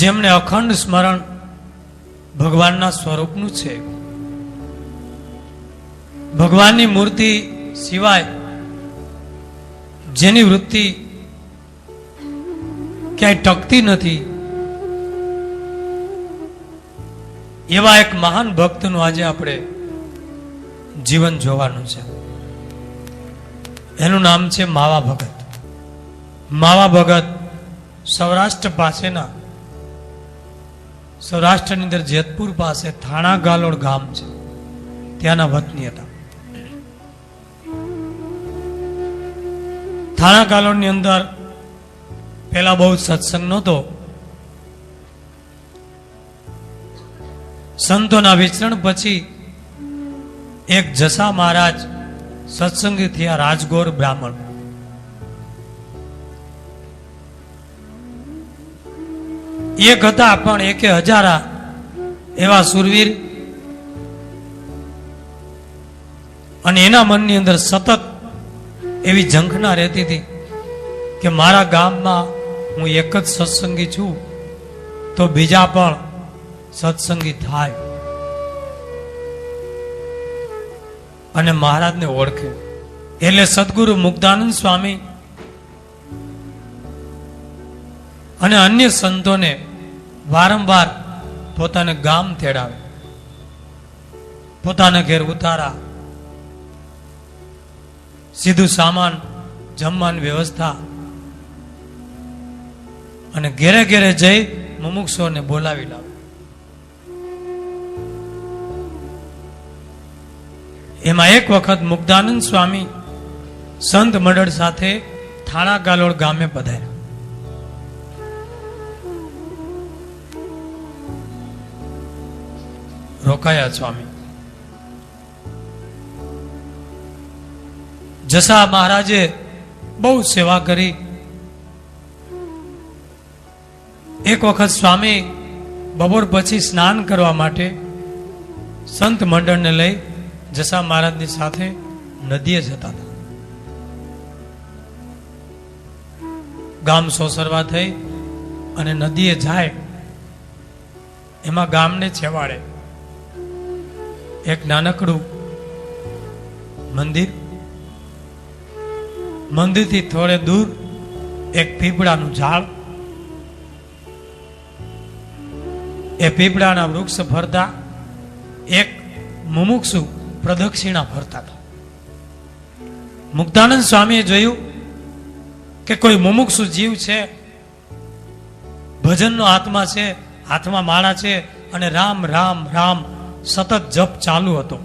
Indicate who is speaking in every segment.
Speaker 1: જેમને અખંડ સ્મરણ ભગવાનના સ્વરૂપનું છે, ભગવાનની મૂર્તિ સિવાય જેની વૃત્તિ ક્યાંય ટકતી નથી, એવા એક મહાન ભક્તનું આજે આપણે જીવન જોવાનું છે. એનું નામ છે માવા ભગત. માવા ભગત સૌરાષ્ટ્ર પાસેના, સૌરાષ્ટ્રની અંદર જેતપુર પાસે થાણા ગાલોડ ગામ છે, ત્યાંના વતની હતા. થાણા ગાલોડની અંદર પેલા બહુ સત્સંગ નહોતો. સંતોના વિચરણ પછી એક જસા મહારાજ સત્સંગી થયા, રાજગોર બ્રાહ્મણ. એક હતા પણ એકે હજારા એવા સુરવીર, અને એના મનની અંદર સતત એવી ઝંખના રહેતી હતી કે મારા ગામમાં હું એક જ સત્સંગી છું તો બીજા પણ સત્સંગી થાય અને મહારાજને ઓળખે. એટલે સદગુરુ મુક્તાનંદ સ્વામી અને અન્ય સંતોને વારંવાર પોતાને ગામ તેડાવે, પોતાના ઘેર ઉતારા, સીધું સામાન, જમવાની વ્યવસ્થા, અને ઘેરે ઘેરે જઈ મુમુક્ષોને બોલાવી લાવે. એમાં એક વખત મુક્તાનંદ સ્વામી સંત મંડળ સાથે થાણા ગાલોડ ગામે પધાર્યા. રોકાયા સ્વામી. જસા મહારાજે બહુ સેવા કરી. એક વખત સ્વામી બપોર પછી સ્નાન કરવા માટે સંત મંડળને લઈ જસા મહારાજની સાથે નદીએ જતા હતા. ગામ સોસરવા થઈ અને નદીએ જાય, એમાં ગામને છેવાડે એક નાનકડું મંદિર, મંદિરથી થોડે દૂર એક પીપળાનું ઝાડ, એ પીપળાના વૃક્ષ ફરતા એક મુમુક્ષુ પ્રદક્ષિણા ફરતા હતા. મુક્તાનંદ સ્વામીએ જોયું કે કોઈ મુમુક્ષુ જીવ છે, ભજનનો આત્મા છે, હાથમાં માળા છે, અને રામ રામ રામ સતત જપ ચાલુ હતો.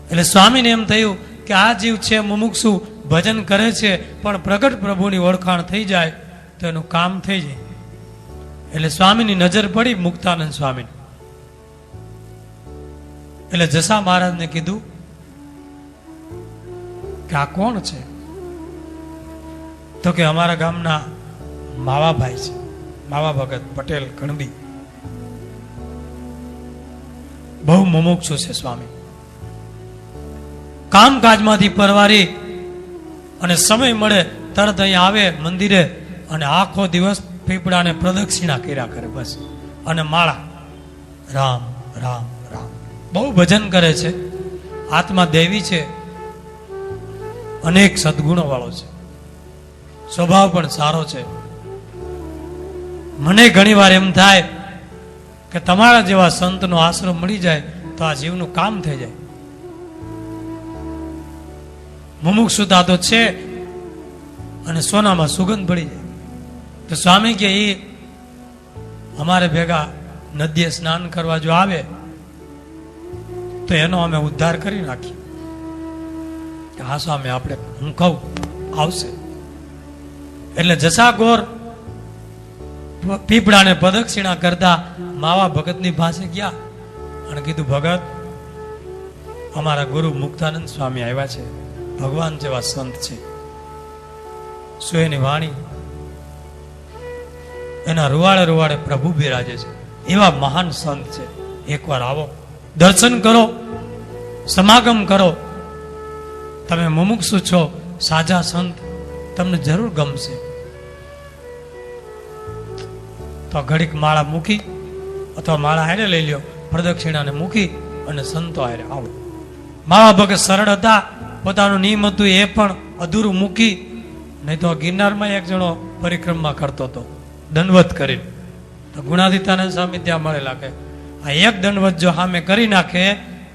Speaker 1: એટલે સ્વામીને એમ થયું કે આ જીવ છે મુમુક્ષુ, ભજન કરે છે, પણ પ્રગટ પ્રભુની ઓળખાણ થઈ જાય તો એનું કામ થઈ જાય. એટલે સ્વામીની નજર પડી મુક્તાનંદ સ્વામીની. એટલે જસા મહારાજને કીધું કે આ કોણ છે? તો કે અમારા ગામના માવાભાઈ છે, માવા ભગત પટેલ કણબી. બહુ મુમુક્ષુ છે સ્વામી. કામકાજમાંથી પરવારી અને સમય મળે તરત અહીં આવે મંદિરે અને આખો દિવસ પીપળાને પ્રદક્ષિણા કર્યા કરે બસ, અને માળા રામ રામ રામ. બહુ ભજન કરે છે, આત્મા દેવી છે, અનેક સદગુણો વાળો છે, સ્વભાવ પણ સારો છે. મને ઘણી વાર એમ થાય કે તમારા જેવા સંતનો આશ્રમ મળી જાય તો આ જીવનું કામ થઈ જાય. મુમુક્ષુતા તો છે અને સોનામાં સુગંધ પડી જાય. તો સ્વામી કે એ અમારે ભેગા નદીએ સ્નાન કરવા જો આવે તો એનો અમે ઉદ્ધાર કરી નાખીએ. કે હા સ્વામી, આપણે હું કહું આવશે. એટલે જસાગોર પીપળાને પ્રદક્ષિણા કરતા માવા ભગતની પાસે ગયા અને કીધું, ભગત અમારા ગુરુ મુક્તાનંદ સ્વામી આવ્યા છે, ભગવાન જેવા સંત છે, શું એની વાણી, એના રૂવાડે રૂવાડે પ્રભુ બિરાજે છે, એવા મહાન સંત છે, એકવાર આવો, દર્શન કરો, સમાગમ કરો. તમે મુમુક્ષુ છો, સાજા સંત, તમને જરૂર ગમશે. તો ઘડીક માળા મૂકી અથવા માળા હારે લઈ લ્યો, પ્રદક્ષિણાને મૂકી અને સંતો હારે આવો. માવા ભગત સરળ હતા, પોતાનું નિયમ હતું એ પણ અધૂરું મૂકી. નહીં તો ગિરનારમાં એક જણો પરિક્રમા કરતો હતો દંડવત કરીને, તો ગુણાદિત્યાનંદ સ્વામી ત્યાં મળેલા કે આ એક દંડવત જો સામે કરી નાખે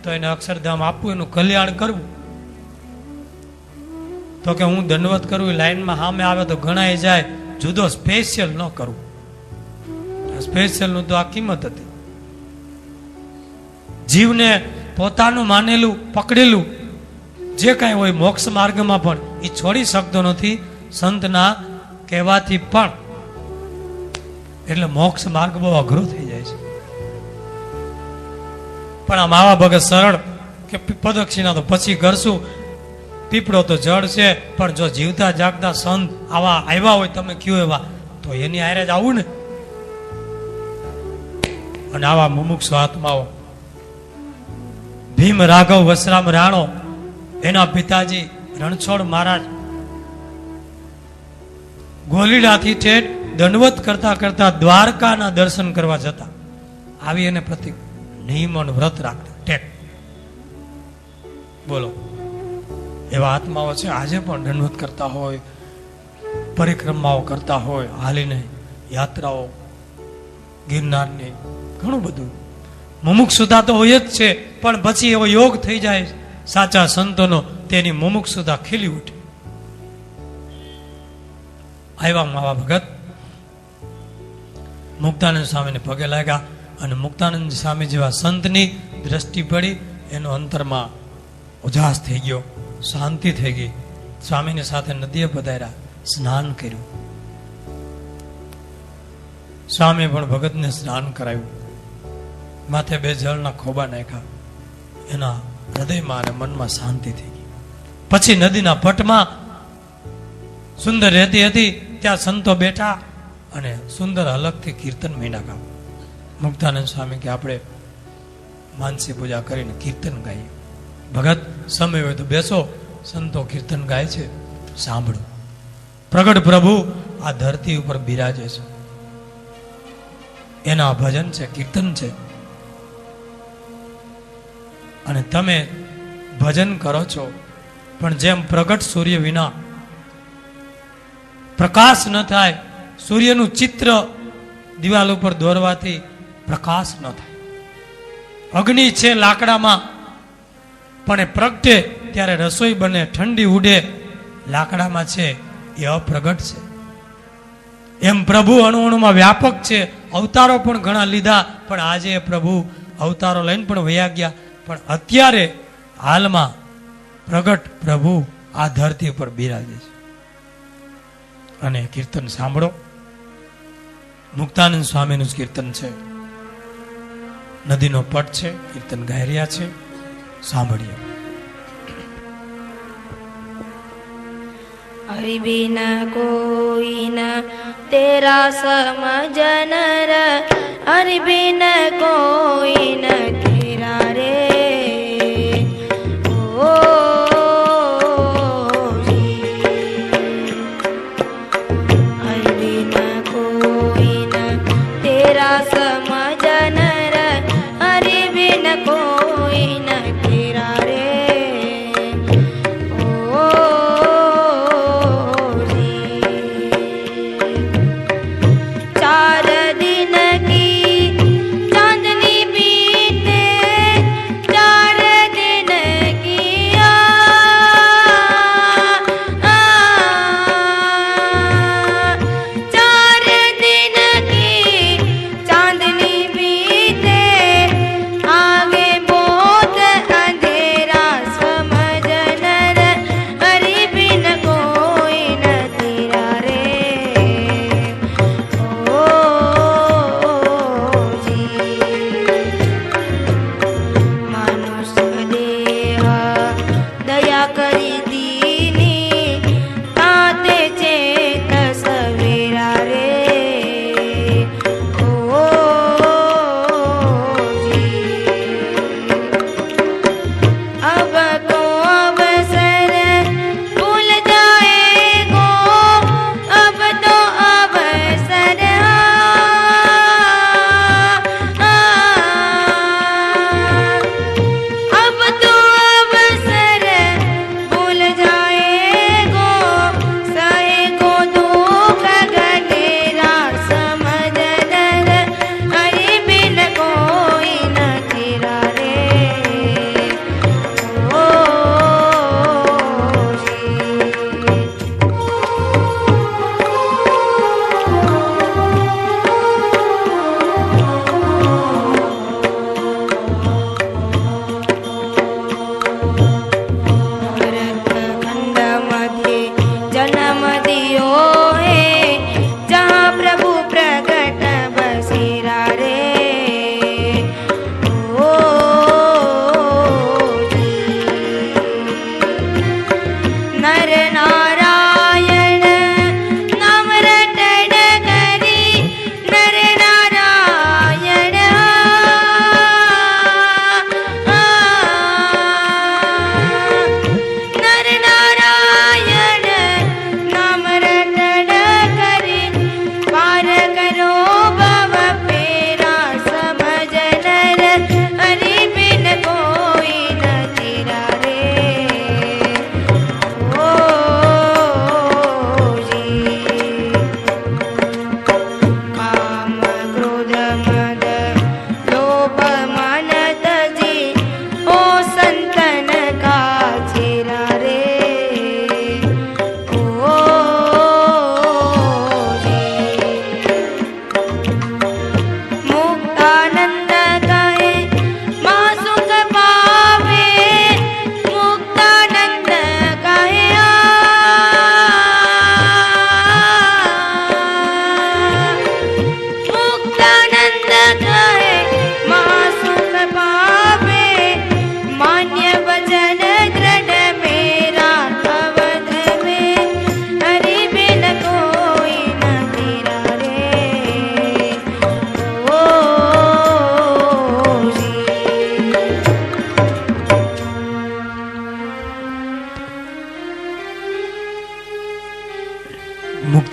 Speaker 1: તો એને અક્ષરધામ આપવું, એનું કલ્યાણ કરવું. તો કે હું દંડવત કરવું, લાઈનમાં સામે આવે તો ગણાય જાય, જુદો સ્પેશિયલ ન કરવું. સ્પેશિયલ નું તો આ કિંમત હતી. જીવને પોતાનું માનેલું પકડેલું જે કાંઈ હોય મોક્ષ માર્ગમાં પણ એ છોડી શકતો નથી સંતના કહેવાથી પણ. એટલે મોક્ષ માર્ગ બહુ અઘરો થઈ જાય છે. પણ આ માવા ભગત સરળ કે પ્રદક્ષિણા તો પછી કરશું, પીપળો તો જળ છે, પણ જો જીવતા જાગતા સંત આવા આવ્યા હોય તમે કયો એવા, તો એની હારે જ આવું ને. અને આવા મુમુક્ષુ આત્માઓ, ભીમ રાઘવ વસરામ રાણો, એના પિતાજી રણછોડ મહારાજ ગોલીડાથી ઠેઠ દંડવત કરતા કરતા દ્વારકાના દર્શન કરવા જતા. આવી એને પ્રતિ નિયમન વ્રત રાખતા ટેક. બોલો, એવા આત્માઓ છે આજે પણ દંડવત કરતા હોય, પરિક્રમાઓ કરતા હોય, હાલીને યાત્રાઓ ગિરનારની, ઘણું બધું. મુમુક્ષુતા તો હોય જ છે, પણ પછી એવો યોગ થઈ જાય સાચા સંતોનો, તેની મુમુક્ષુતા ખીલી ઉઠે. આવ્યા માવા ભગત મુક્તાનંદ સ્વામીને પગે લાગ્યા, અને મુક્તાનંદ સ્વામી જેવા સંતની દ્રષ્ટિ પડી, એનો અંતરમાં ઉજાસ થઈ ગયો, શાંતિ થઈ ગઈ. સ્વામીની સાથે નદીએ પધાર્યા, સ્નાન કર્યું. સ્વામી પણ ભગતને સ્નાન કરાવ્યું, માથે 2 જળના ખોબા નાખ્યા. એના હૃદયમાં અને મનમાં શાંતિ થઈ ગઈ. પછી નદીના પટમાં સુંદર રહેતી હતી, ત્યાં સંતો બેઠા અને સુંદર અલગથી કીર્તન મીંડા ગાવ. મુક્તાનંદ સ્વામી કે આપણે માનસી પૂજા કરીને કીર્તન ગાઈએ. ભગત સમય હોય તો બેસો, સંતો કીર્તન ગાય છે, સાંભળો. પ્રગટ પ્રભુ આ ધરતી ઉપર બિરાજે છે, એના ભજન છે, કીર્તન છે. અને તમે ભજન કરો છો, પણ જેમ પ્રગટ સૂર્ય વિના પ્રકાશ ન થાય, સૂર્યનું ચિત્ર દિવાલ ઉપર દોરવાથી પ્રકાશ ન થાય. અગ્નિ છે લાકડામાં, પણ એ પ્રગટે ત્યારે રસોઈ બને, ઠંડી ઉડે, લાકડામાં છે એ અપ્રગટ છે. એમ પ્રભુ અણુ અણુમાં વ્યાપક છે. અવતારો પણ ઘણા લીધા, પણ આજે પ્રભુ અવતારો લઈને પણ વયા ગયા, પણ અત્યારે હાલમાં પ્રગટ પ્રભુ આ ધરતી પર બિરાજે છે. અને કીર્તન સાંભળો. મુક્તાનંદ સ્વામીનું જ કીર્તન છે, નદીનો પટ છે, કીર્તન ગાઈ રહ્યા છે, સાંભળીએ.
Speaker 2: हरि बिना कोई न तेरा समझन र, हरि बिना कोई न तेरा रे. ओ हरि बिना कोई न तेरा समझन र, हरि बिना कोई न तेरा रे.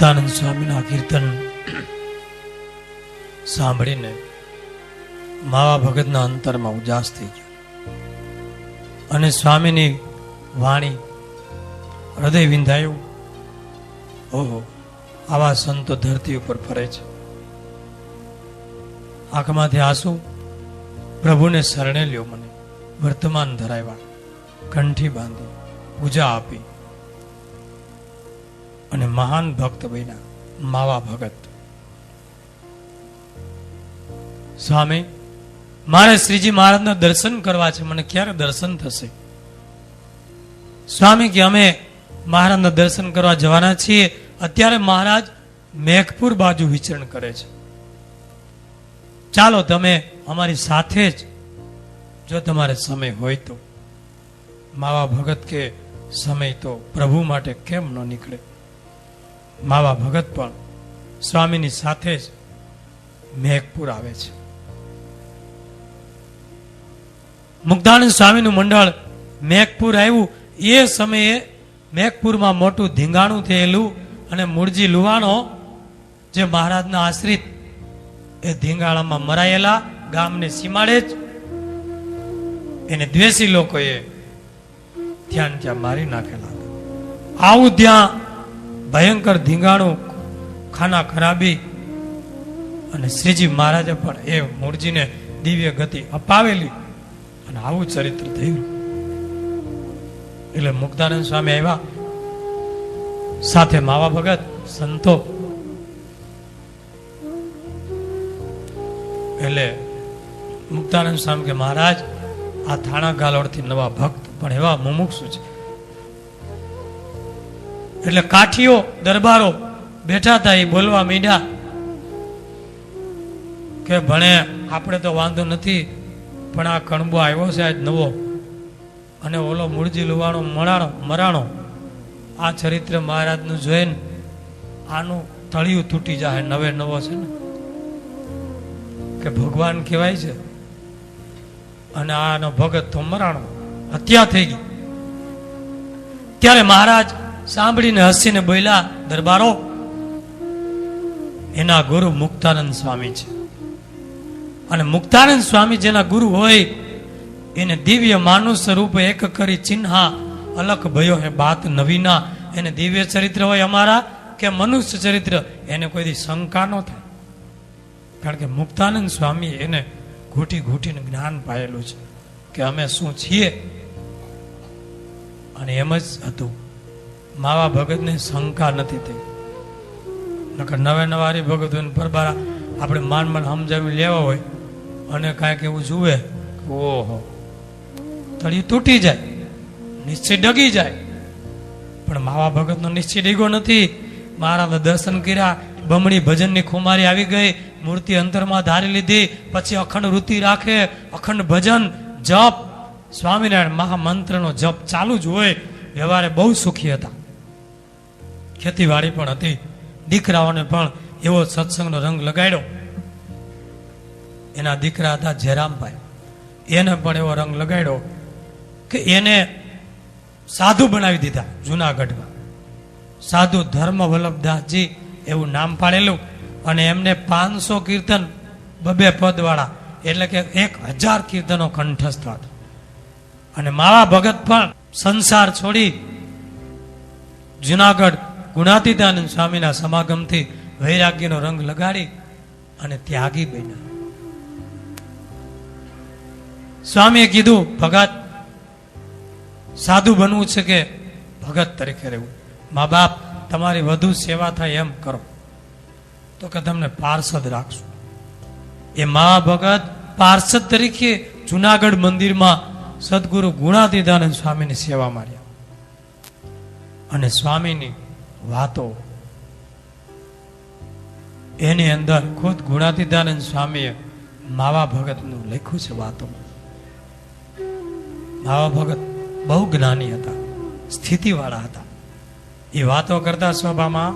Speaker 1: મુક્તાનંદ સ્વામીના કીર્તન સાંભળીને માવા ભગતના અંતરમાં ઉજાસ થઈ ગયો અને સ્વામીની વાણી હૃદય વિંધાયું. ઓહો, આવા સંતો ધરતી ઉપર ફરે છે. આંખમાંથી આંસુ. પ્રભુને શરણે લ્યો, મને વર્તમાન ધરાવ્યા, કંઠી બાંધી, પૂજા આપી અને મહાન ભક્ત બન્યા માવા ભગત. સ્વામી, મારે શ્રીજી મહારાજના દર્શન કરવા છે, મને ક્યારે દર્શન થશે? સ્વામી કે અમે મહારાજના દર્શન કરવા જવાના છીએ. અત્યારે મહારાજ મેઘપુર બાજુ વિચરણ કરે છે. ચાલો તમે અમારી સાથે જ, જો તમારે સમય હોય તો. માવા ભગત કે સમય તો પ્રભુ માટે કેમ ન નીકળે? માવા ભગત પણ સ્વામીની સાથે જ મેઘપુર આવે છે. મુક્તાનંદ સ્વામીનું મંડળ મેઘપુર આવ્યું. એ સમયે મેઘપુરમાં મોટું ધીંગાણું થયેલું અને મૂળજી લુવાનો જે મહારાજના આશ્રિત એ ધીંગાણામાં મરાયેલા ગામને સીમાડે જ એને દ્વેષી લોકોએ ત્યાં મારી નાખેલા. આવું ત્યાં ભયંકર ધીંગાણું, ખાના ખરાબી, અને શ્રીજી મહારાજે પણ એ મૂળજીને દિવ્ય ગતિ અપાવેલી અને આવું ચરિત્ર થયું. એટલે મુક્તાનંદ સ્વામી આવ્યા, સાથે માવા ભગત, સંતો. એટલે મુક્તાનંદ સ્વામી કે મહારાજ, આ થાણા ગાલોડથી નવા ભક્ત પણ એવા મુમુક્ષુ છે. એટલે કાઠીઓ દરબારો બેઠા હતા, એ બોલવા માંડ્યા કે ભણે આપણે તો વાંધો નથી, પણ આ કણબો આવ્યો છે આજ નવો, અને ઓલો મૂળજી લુવાણો મરાણો આ ચરિત્ર મહારાજનું જોઈને આનું તળિયું તૂટી જાય. નવે નવો છે ને કે ભગવાન કહેવાય છે, અને આનો ભગત તો મરાણો, હત્યા થઈ ગઈ. ત્યારે મહારાજ સાંભળીને હસીને બોલ્યા, દરબારો, એના ગુરુ મુક્તાનંદ સ્વામી છે, અને મુક્તાનંદ સ્વામી જેના ગુરુ હોય એને દિવ્ય માનુષ સ્વરૂપ એક કરી ચિન્હા અલખ ભયો હે બાત નવીના. એને દિવ્ય ચરિત્ર હોય અમારા કે મનુષ્ય ચરિત્ર, એને કોઈ દી શંકા ન થાય. કારણ કે મુક્તાનંદ સ્વામી એને ઘૂંટી ઘૂંટીને જ્ઞાન પાયેલું છે કે અમે શું છીએ. અને એમ જ હતું, માવા ભગતને શંકા નથી થઈ. નકર નવે નવારી ભગત હોય પરબારા આપણે માન સમજાવી લેવા હોય અને કાંઈક એવું જુએ, ઓહો, તળિયું તૂટી જાય, નિશ્ચય ડગી જાય. પણ માવા ભગતનો નિશ્ચય ડગો નથી. મહારાજના દર્શન કર્યા, બમણી ભજનની ખુમારી આવી ગઈ, મૂર્તિ અંતરમાં ધારી લીધી, પછી અખંડ વૃત્તિ રાખે, અખંડ ભજન, જપ, સ્વામિનારાયણ મહામંત્રનો જપ ચાલુ જ હોય. વ્યવહારે બહુ સુખી હતા, ખેતીવાડી પણ હતી, દીકરાઓને પણ એવો સત્સંગનો રંગ લગાડ્યો. એના દીકરા હતા જયરામભાઈ, એને પણ એવો રંગ લગાડ્યો કે એને સાધુ બનાવી દીધા. જુનાગઢમાં સાધુ ધર્મ વલ્લભદાસજી એવું નામ પાડેલું, અને એમને 500 કીર્તન 2 પદ વાળા, એટલે કે 1000 કીર્તનો કંઠસ્થ હતા. અને માવા ભગત પણ સંસાર છોડી જુનાગઢ ગુણાતીતાનંદ સ્વામીના સમાગમથી વૈરાગ્યનો રંગ લગાડી અને ત્યાગી બન્યા. સ્વામીએ કીધું, ભગત સાધુ બનવું છે કે ભગત તરીકે રહેવું? મા બાપ તમારી વધુ સેવા થાય એમ કરો, તો કે તમને પાર્ષદ રાખશું. એ મા ભગત પાર્ષદ તરીકે જુનાગઢ મંદિરમાં સદગુરુ ગુણાતીતાનંદ સ્વામીની સેવા માર્યા. અને સ્વામીની વાતો એની અંદર ખુદ ગુણાતીતાનંદ સ્વામીએ માવા ભગતનું લખ્યું છે વાતો. માવા ભગત બહુ જ્ઞાની હતા, સ્થિતિવાળા હતા. એ વાતો કરતા સભામાં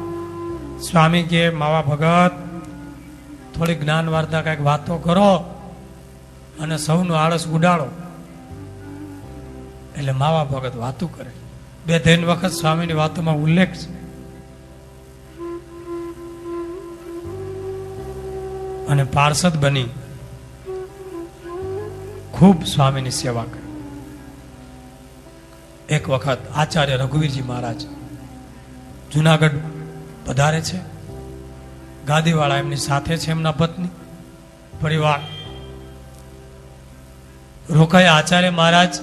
Speaker 1: સ્વામી કે માવા ભગત થોડી જ્ઞાન વાર્તા કઈક વાતો કરો અને સૌનું આળસ ઉડાડો. એટલે માવા ભગત વાતું કરે. 2-3 વખત સ્વામીની વાતોમાં ઉલ્લેખ છે. અને પાર્ષદ બની ખૂબ સ્વામીની સેવા કરી. એક વખત આચાર્ય રઘુવીરજી મહારાજ જુનાગઢ પધારે છે. ગાદીવાળા એમની સાથે છે, એમના પત્ની પરિવાર રોકાયા. આચાર્ય મહારાજ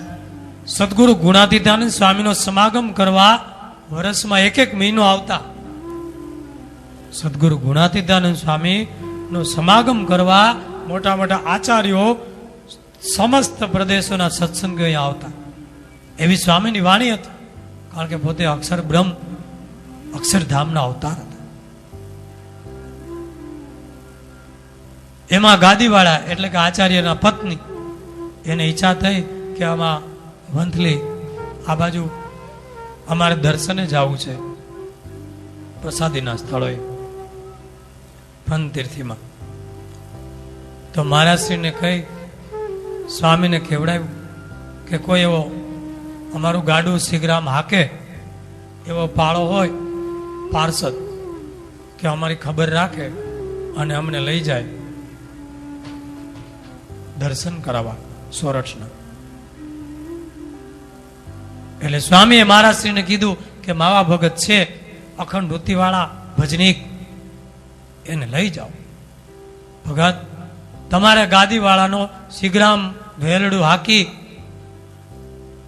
Speaker 1: સદગુરુ ગુણાતીતાનંદ સ્વામીનો સમાગમ કરવા વર્ષમાં એક મહિનો આવતા. સદગુરુ ગુણાતીતાનંદ સ્વામીનો સમાગમ કરવા મોટા મોટા આચાર્યો સમસ્ત પ્રદેશોના સત્સંગો અહીંયા આવતા. એવી સ્વામીની વાણી હતી, કારણ કે પોતે અક્ષર બ્રહ્મ અક્ષરધામના અવતાર હતા. એમાં ગાદીવાળા એટલે કે આચાર્યના પત્ની એને ઈચ્છા થઈ કે આમાં વંથલી આ બાજુ અમારે દર્શને જવું છે પ્રસાદીના સ્થળોએ પંતીર્થીમાં. તો મહારાજશ્રીને કહી સ્વામીને કેવડાવ્યું કે કોઈ એવો અમારું ગાડું શીઘ્રામ હાકે એવો પાળો હોય પાર્ષદ કે અમારી ખબર રાખે અને અમને લઈ જાય દર્શન કરાવવા સોરઠના. એટલે સ્વામીએ મહારાજશ્રીને કીધું કે માવા ભગત છે અખંડ વૃત્તિવાળા ભજનીક, એને લઈ જાઓ. ભગત તમારે ગાદીવાળાનો શીઘ્રામ વેલડું હાકી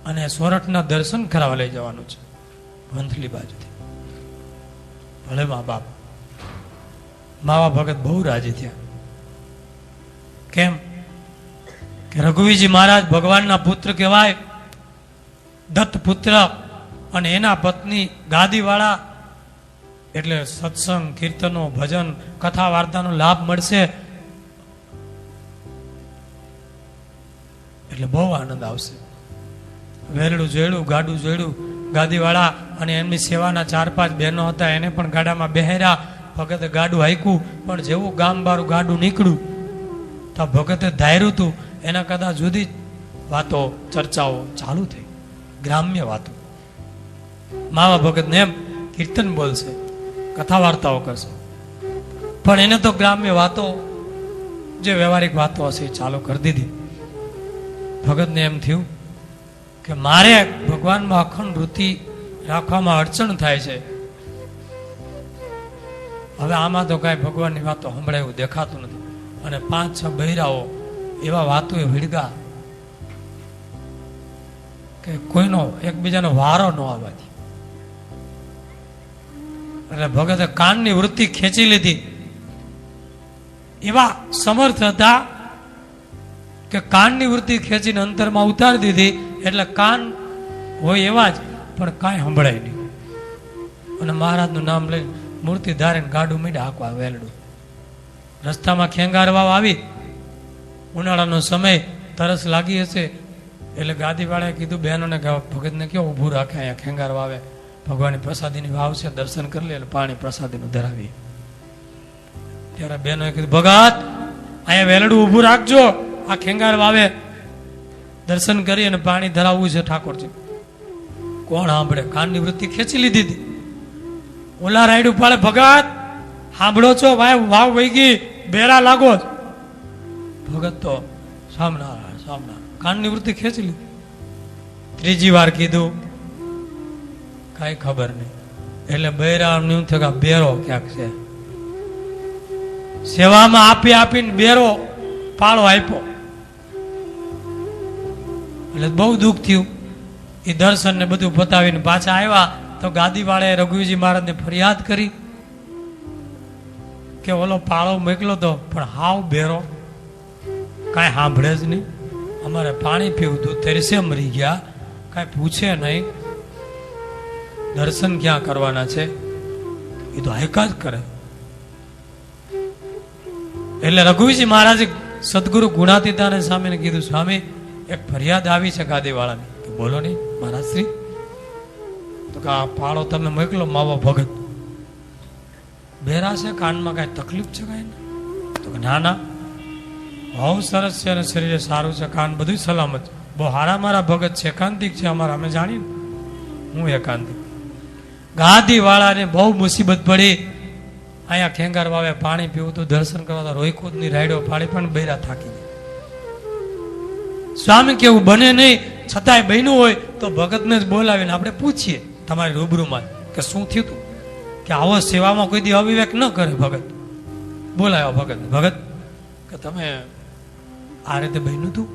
Speaker 1: અને સોરઠના દર્શન કરાવવા લઈ જવાનું છે વંથલી બાજુથી. ભલે મા બાપ. માવા ભગત બહુ રાજી થયા. કેમ કે રઘુવીરજી મહારાજ ભગવાનના પુત્ર કહેવાય, દત્ત પુત્ર, અને એના પત્ની ગાદીવાળા, એટલે સત્સંગ કીર્તનો ભજન કથા વાર્તાનો લાભ મળશે એટલે બહુ આનંદ આવશે. વેરડું જોડ્યું, ગાડું જોડ્યું. ગાદીવાળા અને એમની સેવાના 4-5 બહેનો હતા, એને પણ ગાડામાં બેહેર્યા. ભગતે ગાડું હાંક્યું, પણ જેવું ગામ બારું ગાડું નીકળ્યું તો ભગતે ધાર્યું હતું એના કદાચ જુદી વાતો ચર્ચાઓ ચાલુ થઈ, ગ્રામ્ય વાતો. માવા ભગતને એમ કીર્તન બોલશે, કથા વાર્તાઓ કરશે, પણ એને તો ગ્રામ્ય વાતો જે વ્યવહારિક વાતો હશે એ ચાલુ કરી દીધી. ભગતને એમ થયું કે મારે ભગવાનમાં અખંડ વૃત્તિ રાખવામાં અડચણ થાય છે. હવે આમાં તો કાંઈ ભગવાનની વાતો સંભળાય એવું દેખાતું નથી. અને 5-6 બૈરાઓ એવા વાતો એ વિળગા કે કોઈનો એકબીજાનો વારો ન આવવાથી. એટલે ભગતે કાનની વૃત્તિ ખેંચી લીધી. એવા સમર્થ હતા કે કાનની વૃત્તિ ખેંચીને અંતરમાં ઉતારી દીધી. એટલે કાન હોય એવા જ, પણ કાંઈ સંભળાય નહીં. અને મહારાજનું નામ લઈને મૂર્તિ ધારીને ગાડું મીડા હાંકવા વેલડું. રસ્તામાં ખેંગાર વાવ આવી, ઉનાળાનો સમય, તરસ લાગી હશે એટલે ગાદીવાળાએ કીધું બહેનોને કે ભગતને કેવું ઊભું રાખે, અહીંયા ખેંગાર વાવે, ભગવાનની પ્રસાદીની વાવ છે, દર્શન કરી લે, એટલે પાણી પ્રસાદીનું ધરાવીએ. ત્યારે બહેનોએ કીધું ભગત અહીંયા વેલડું ઊભું રાખજો, આ ખેંગાર વાવે દર્શન કરી અને પાણી ધરાવવું છે ઠાકોરજી. કોણ સાંભળે? કાનની વૃત્તિ ખેંચી લીધી હતી. ઓલા રાયડું પાડે ભગત સાંભળો છો ભાઈ, વાવ વહી ગઈ, બેરા લાગો. ભગત તો સામના કાનની વૃત્તિ ખેંચી લીધી. ત્રીજી વાર કીધું, કાંઈ ખબર નહીં. એટલે બેરા બેરો ક્યાંક છે. સેવામાં આપીને બેરો પાળો આપ્યો. એટલે બહુ દુઃખ થયું. એ દર્શન ને બધું પતાવીને પાછા આવ્યા તો ગાદીવાળાએ રઘુવીરજી મહારાજને ફરિયાદ કરી કે ઓલો પાળો મોકલો તો પણ હાવ બેરો, કાંઈ સાંભળે જ નહીં. અમારે પાણી પીવું હતું, તરસે મરી ગયા, કાંઈ પૂછે નહીં. દર્શન ક્યાં કરવાના છે એ તો હાયકા જ કરે. એટલે રઘુવીરજી મહારાજે સદગુરુ ગુણાતીતાને સામે કીધું, સ્વામી એક ફરિયાદ આવી છે ગાદીવાળાની. તો બોલો નહીં મહારાજ શ્રી. તો કે આ પાળો તમે મોકલો માવો ભગત બેરા છે, કાનમાં કાંઈ તકલીફ છે કાંઈ? તો કે ના ના, બહુ સરસ છે અને શરીરે સારું છે, કાન બધું સલામત. બહુ હારા મારા ભગત છે, એકાંતિક છે અમારા, અમે જાણીએ હું એકાંતિક. ગાદીવાળાને બહુ મુસીબત પડી અહીંયા ખેંગાર વાવે પાણી પીવું તું, દર્શન કરવા તો રોઈકૂદની રાયડો પાડી પણ બૈરા થાકી જાય. સ્વામી કેવું બને નહીં, છતાંય બન્યું હોય તો ભગતને જ બોલાવીને આપણે પૂછીએ તમારી રૂબરૂમાં કે શું થયું તું, કે આવો સેવામાં કોઈ દી અવિવેક ન કરે. ભગત બોલાયો ભગત, ભગત કે તમે આ રીતે બન્યું તું,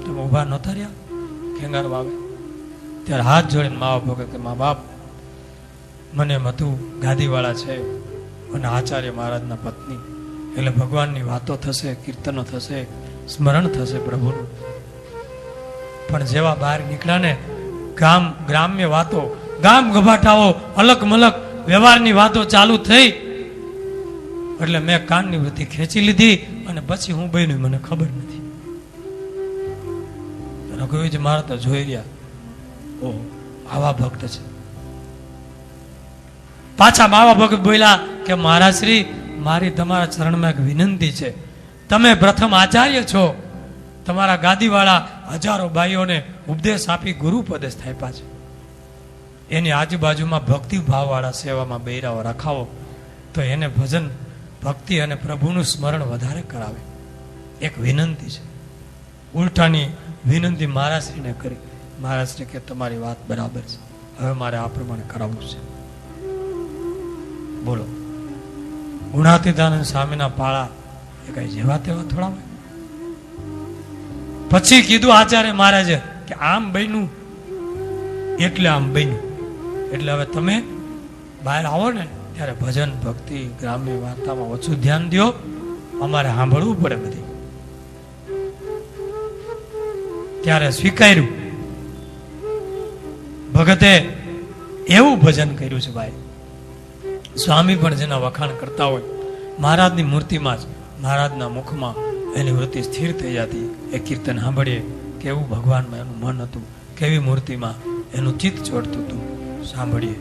Speaker 1: તમે ઊભા નહોતા રહ્યા ખેંગાર વાવે? ત્યારે હાથ જોડીને માવા ભગત કે મા બાપ, મને એમ હતું ગાદીવાળા છે અને આચાર્ય મહારાજના પત્ની, એટલે ભગવાનની વાતો થશે, કીર્તનો થશે, સ્મરણ થશે પ્રભુનું. પણ જેવા બહાર નીકળ્યા ને, ગ્રામ્ય વાતો, ગામ ગભાટાઓ, અલગ મલક વ્યવહારની વાતો ચાલુ થઈ, એટલે મેં કાનની વૃત્તિ ખેંચી લીધી અને પછી હું બન્યું મને ખબર નથી. રઘુવીરજી મારા તો જોઈ રહ્યા, ઓહ આવા ભક્ત છે. પાછા બાવા ભગત બોલ્યા કે મહારાજ શ્રી, મારી તમારા ચરણમાં એક વિનંતી છે. તમે પ્રથમ આચાર્ય છો, તમારા ગાદીવાળા હજારો ભાઈઓને ઉપદેશ આપી ગુરુ પદે સ્થાપ્યા છે. એની આજુબાજુમાં ભક્તિ ભાવવાળા સેવામાં બૈરાઓ રખાવો તો એને ભજન, ભક્તિ અને પ્રભુનું સ્મરણ વધારે કરાવે. એક વિનંતી છે. ઉલટાની વિનંતી મહારાજશ્રીને કરી. મહારાજશ્રી કે તમારી વાત બરાબર છે, હવે મારે આ પ્રમાણે કરાવવું છે. બોલો, ગુણાતીતાનંદ સ્વામીના પાળા એ કઈ જેવા તેવા થોડા હોય? પછી કીધું આચાર્ય મહારાજે કે આમ બન્યું એટલે આમ બન્યું, એટલે હવે તમે બહાર આવો ને ત્યારે ભજન, ભક્તિ, ગ્રામ્ય વાર્તામાં ઓછું ધ્યાન દો, અમારે સાંભળવું પડે બધી. ત્યારે સ્વીકાર્યું. ભગતે એવું ભજન કર્યું છે ભાઈ. સ્વામી પણ જેના વખાણ કરતા હોય, મહારાજની મૂર્તિમાં જ, મહારાજના મુખમાં એની વૃત્તિ સ્થિર થઈ જતી. એ કીર્તન સાંભળીએ કેવું ભગવાનમાં એનું મન હતું, કેવી મૂર્તિમાં એનું ચિત્ત ચોડતું હતું, સાંભળીએ.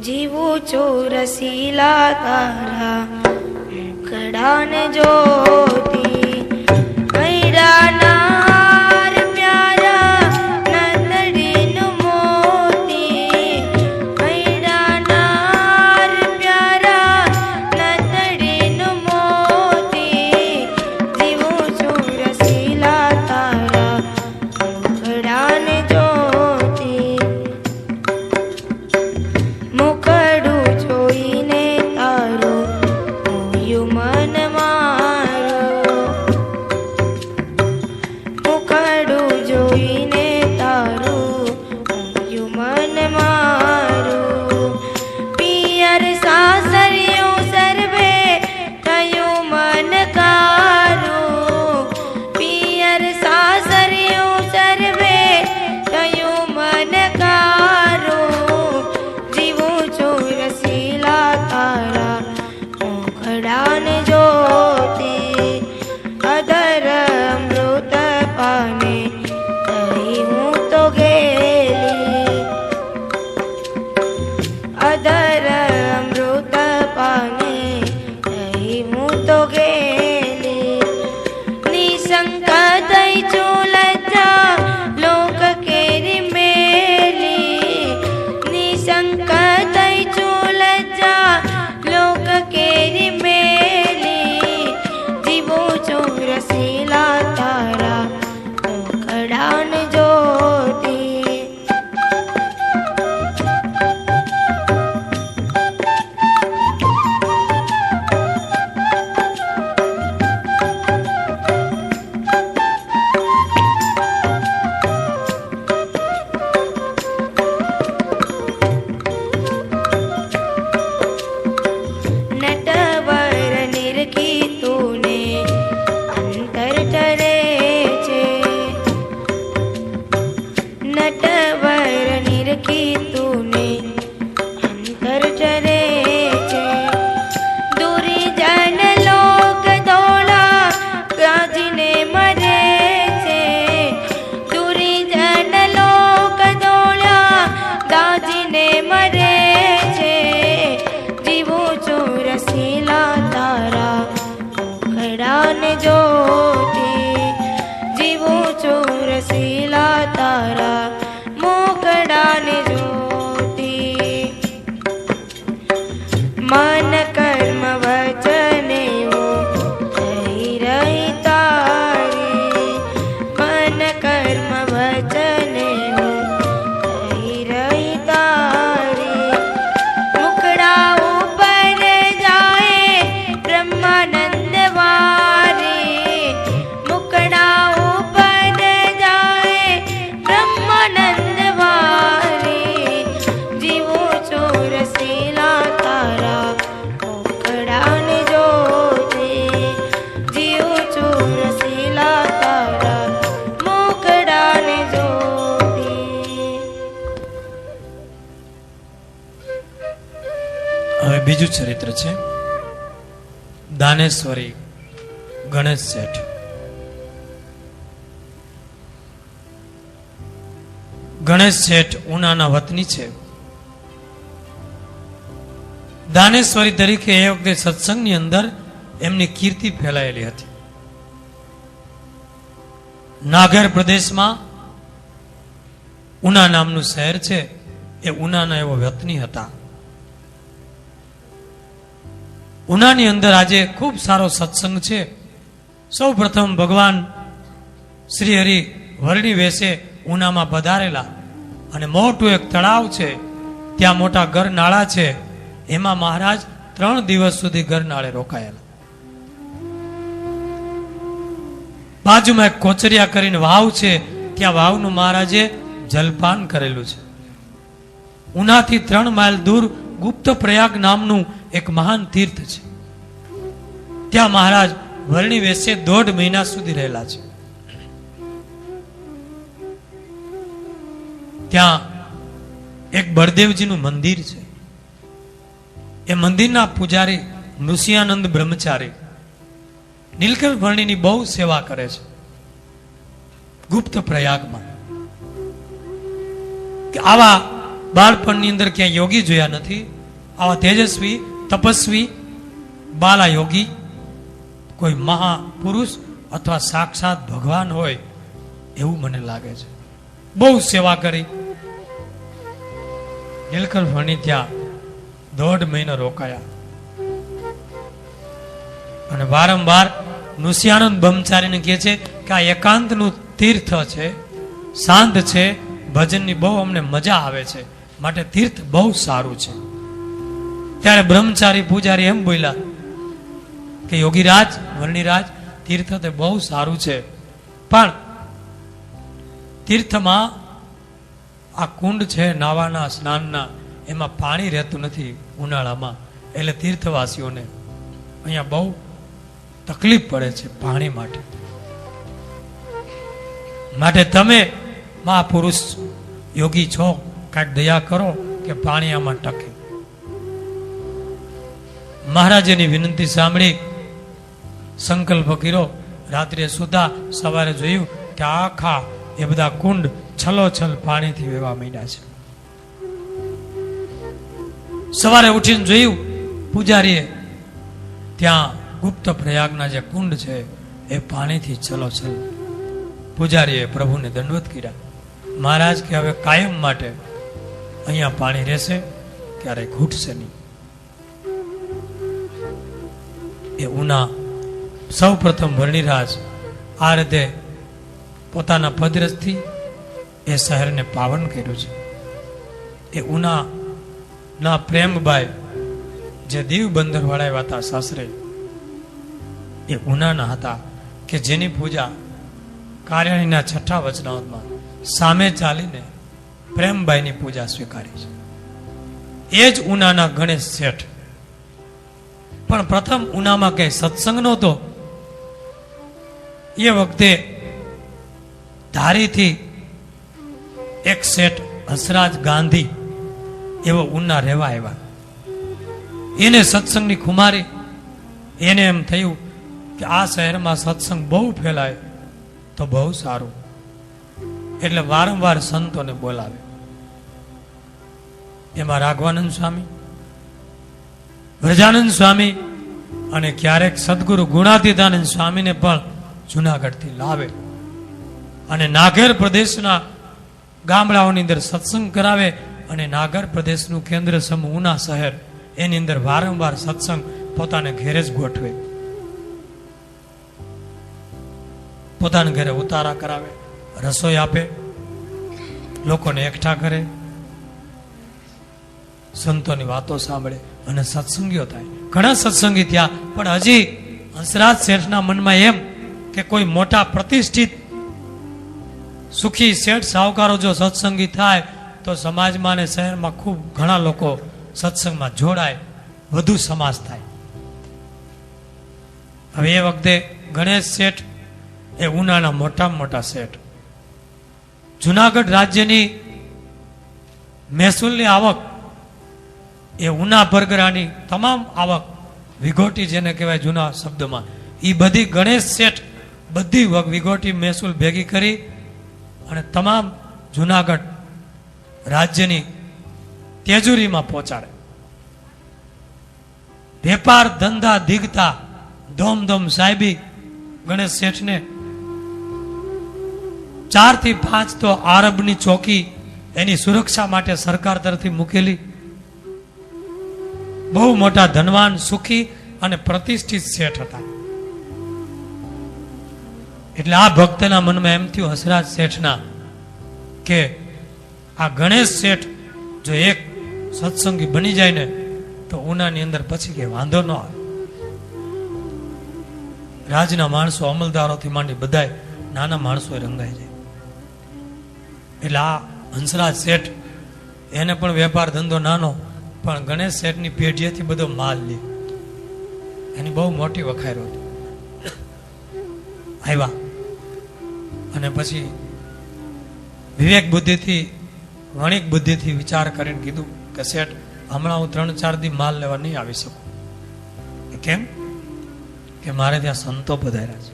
Speaker 2: જીવું છું રસીલા તારા મુખડાન જોતી, મૈરા નાર પ્યારા નંદડીનું મોતી, મૈરા નાર પ્યારા નંદડીનું મોતી. જીવું છું રસીલા તારા મુખડાન જોતી, મુખડું જોઈને તારું મોયું મન મારું, મુખડું જોઈને તારું મોયું મન મારું. પિયર સાસરિયું સર્વે થયું મન કારું, પિયર સાસરિયું સર્વે થયું મન કારું. જીવું છું રસીલા તારા મુખડાન જોતી, અધર અમૃત પાને અહીં હું તો ગેલી, અધર અમૃત પાને અહીં હું તો ગેલી. નિશંક થઈ છું લજ્જા લોક કેરી મેલી, નિશંક થઈ છું લજ્જા લોક કેરી મેલી. જીવું છું રસીલા તારા મુખડાન જોતી.
Speaker 1: બીજું ચરિત્ર છે દાનેશ્વરી ગણેશ શેઠ. ગણેશ શેઠ ઉનાના વતની છે. દાનેશ્વરી તરીકે એ વખતે સત્સંગની અંદર એમની કીર્તિ ફેલાયેલી હતી. નાગર પ્રદેશમાં ઉના નામનું શહેર છે, એ ઉનાના એવો વતની હતા. ઉનાની અંદર આજે ખૂબ સારો સત્સંગ છે. સૌ પ્રથમ ભગવાન શ્રી હરિ વરણી વેશે ઉનામાં પધારેલા અને મોટું એક તળાવ છે, ત્યાં મોટા ગરનાળા છે, એમાં મહારાજ 3 દિવસ સુધી ગરનાળે રોકાયેલા. બાજુમાં એક કોચરિયા કરીને વાવ છે, ત્યાં વાવનું મહારાજે જલપાન કરેલું છે. ઉનાથી 3 માઇલ દૂર ગુપ્ત પ્રયાગ નામનું એક મહાન તીર્થ છે, ત્યાં મહારાજ વરણી વેશે 1.5 મહિના સુધી રહેલા છે. ત્યાં એક બળદેવજીનું મંદિર છે. એ મંદિરના પૂજારી નૃસિંહાનંદ બ્રહ્મચારી નીલકંઠ વર્ણીની બહુ સેવા કરે છે ગુપ્ત પ્રયાગમાં. કે આવા બાળપણની અંદર ક્યાંય યોગી જોયા નથી, આવા તેજસ્વી તપસ્વી બાલા યોગી કોઈ મહાપુરુષ અથવા સાક્ષાત ભગવાન હોય એવું મને લાગે છે. બહુ સેવા કરી. નીલકંઠ વર્ણી ત્યાં 1.5 મહિનો રોકાયા અને વારંવાર નૃસિંહાનંદ બ્રહ્મચારીને કહે છે કે આ એકાંતનું તીર્થ છે, શાંત છે, ભજનની બહુ અમને મજા આવે છે, માટે તીર્થ બહુ સારું છે. ત્યારે બ્રહ્મચારી પૂજારી એમ બોલ્યા કે યોગીરાજ વર્ણિરાજ તીર્થ તે બહુ સારું છે, પણ તીર્થમાં આ કુંડ છે નાવાના સ્નાનના, એમાં પાણી રહેતું નથી ઉનાળામાં, એટલે તીર્થવાસીઓને અહીંયા બહુ તકલીફ પડે છે પાણી માટે. માટે તમે મહાપુરુષ યોગી છો, કાંઈક દયા કરો કે પાણી આમાં ટકે. મહારાજની વિનંતી સાંભળી સંકલ્પ કર્યો. રાત્રે સુતા સવારે જોયું કે આખા એ બધા કુંડ છલોછલ પાણીથી વહેવા માંડ્યા છે. સવારે ઉઠીને જોયું પૂજારીએ ત્યાં ગુપ્ત પ્રયાગના જે કુંડ છે એ પાણીથી છલોછલ. પૂજારીએ પ્રભુને દંડવત કર્યા. મહારાજ કે હવે કાયમ માટે અહીંયા પાણી રહેશે, ક્યારેય ઘૂટશે નહીં. એ ઉના સૌ પ્રથમ વર્ણિરાજ આ રીતે પોતાના પદરસથી એ શહેરને પાવન કર્યું છે. એ ઉના ના પ્રેમભાઈ જે દીવ બંદર વળાવ્યા હતા સાસરે, એ ઉનાના હતા કે જેની પૂજા કાર્યાણીના 6ઠા વચનામૃતમાં સામે ચાલીને પ્રેમભાઈની પૂજા સ્વીકારી છે. એ જ ઉનાના ગણેશ શેઠ. પણ પ્રથમ ઉનામાં કઈ સત્સંગ નહોતો. એ વખતે ધારીથી એક શેઠ હસરાજ ગાંધી એવો ઉના રહેવા આવ્યા. એને સત્સંગની ખુમારી. એને એમ થયું કે આ શહેરમાં સત્સંગ બહુ ફેલાય તો બહુ સારું, એટલે વારંવાર સંતોને બોલાવે. એમાં રાઘવાનંદ સ્વામી, વ્રજાનંદ સ્વામી અને ક્યારેક સદગુરુ ગુણાતીતાનંદ સ્વામીને પણ જુનાગઢથી લાવે અને નાગર પ્રદેશના ગામડાઓની અંદર સત્સંગ કરાવે. અને નાગર પ્રદેશનું કેન્દ્ર સમૂહ ઉના શહેર, એની અંદર વારંવાર સત્સંગ પોતાને ઘેરે જ ગોઠવે. પોતાના ઘરે ઉતારા કરાવે, રસોઈ આપે, લોકોને એકઠા કરે, સંતોની વાતો સાંભળે અને સત્સંગીઓ થાય. ઘણા સત્સંગી થયા, પણ હજી હંસરાજ શેઠના મનમાં એમ કે કોઈ મોટા પ્રતિષ્ઠિત સુખી શેઠ સાહુકારો જો સત્સંગી થાય તો સમાજમાં અને શહેરમાં ખૂબ ઘણા લોકો સત્સંગમાં જોડાય, વધુ સમાજ થાય. હવે એ વખતે ગણેશ શેઠ એ ઉનાના મોટામાં મોટા શેઠ. જુનાગઢ રાજ્યની મહેસૂલની આવક એ ઉના પરગરાની તમામ આવક, વિઘોટી જેને કહેવાય જૂના શબ્દમાં, એ બધી ગણેશ શેઠ બધી વિઘોટી મહેસૂલ ભેગી કરી અને તમામ જુનાગઢ રાજ્યની તેજુરીમાં પહોંચાડે. વેપાર ધંધા દીગતા ધોમધોમ સાહેબી ગણેશ શેઠને 4 થી 5 તો આરબની ચોકી એની સુરક્ષા માટે સરકાર તરફથી મૂકેલી. બહુ મોટા ધનવાન, સુખી અને પ્રતિષ્ઠિત શેઠ હતા. એટલે આ ભક્તના મનમાં એમ થયું હસરાજ શેઠના કે આ ગણેશ શેઠ જો એક સત્સંગી બની જાય ને તો ઉનાની અંદર પછી કે વાંધો ન આવે. રાજના માણસો, અમલદારોથી માંડી બધાય નાના માણસો રંગાઈ જાય. એટલે આ હંસરાજ શેઠ એને પણ વેપાર ધંધો નાનો, પણ ગણેશ શેઠની પેઢીએથી બધો માલ લે. એની બહુ મોટી વખારો હતી. આવ્યા અને પછી વિવેક બુદ્ધિથી, વણિક બુદ્ધિથી વિચાર કરીને કીધું કે શેઠ હમણાં હું 3-4 દી માલ લેવા નહીં આવી શકું. કેમ? કે મારે ત્યાં સંતો પધાર્યા છે.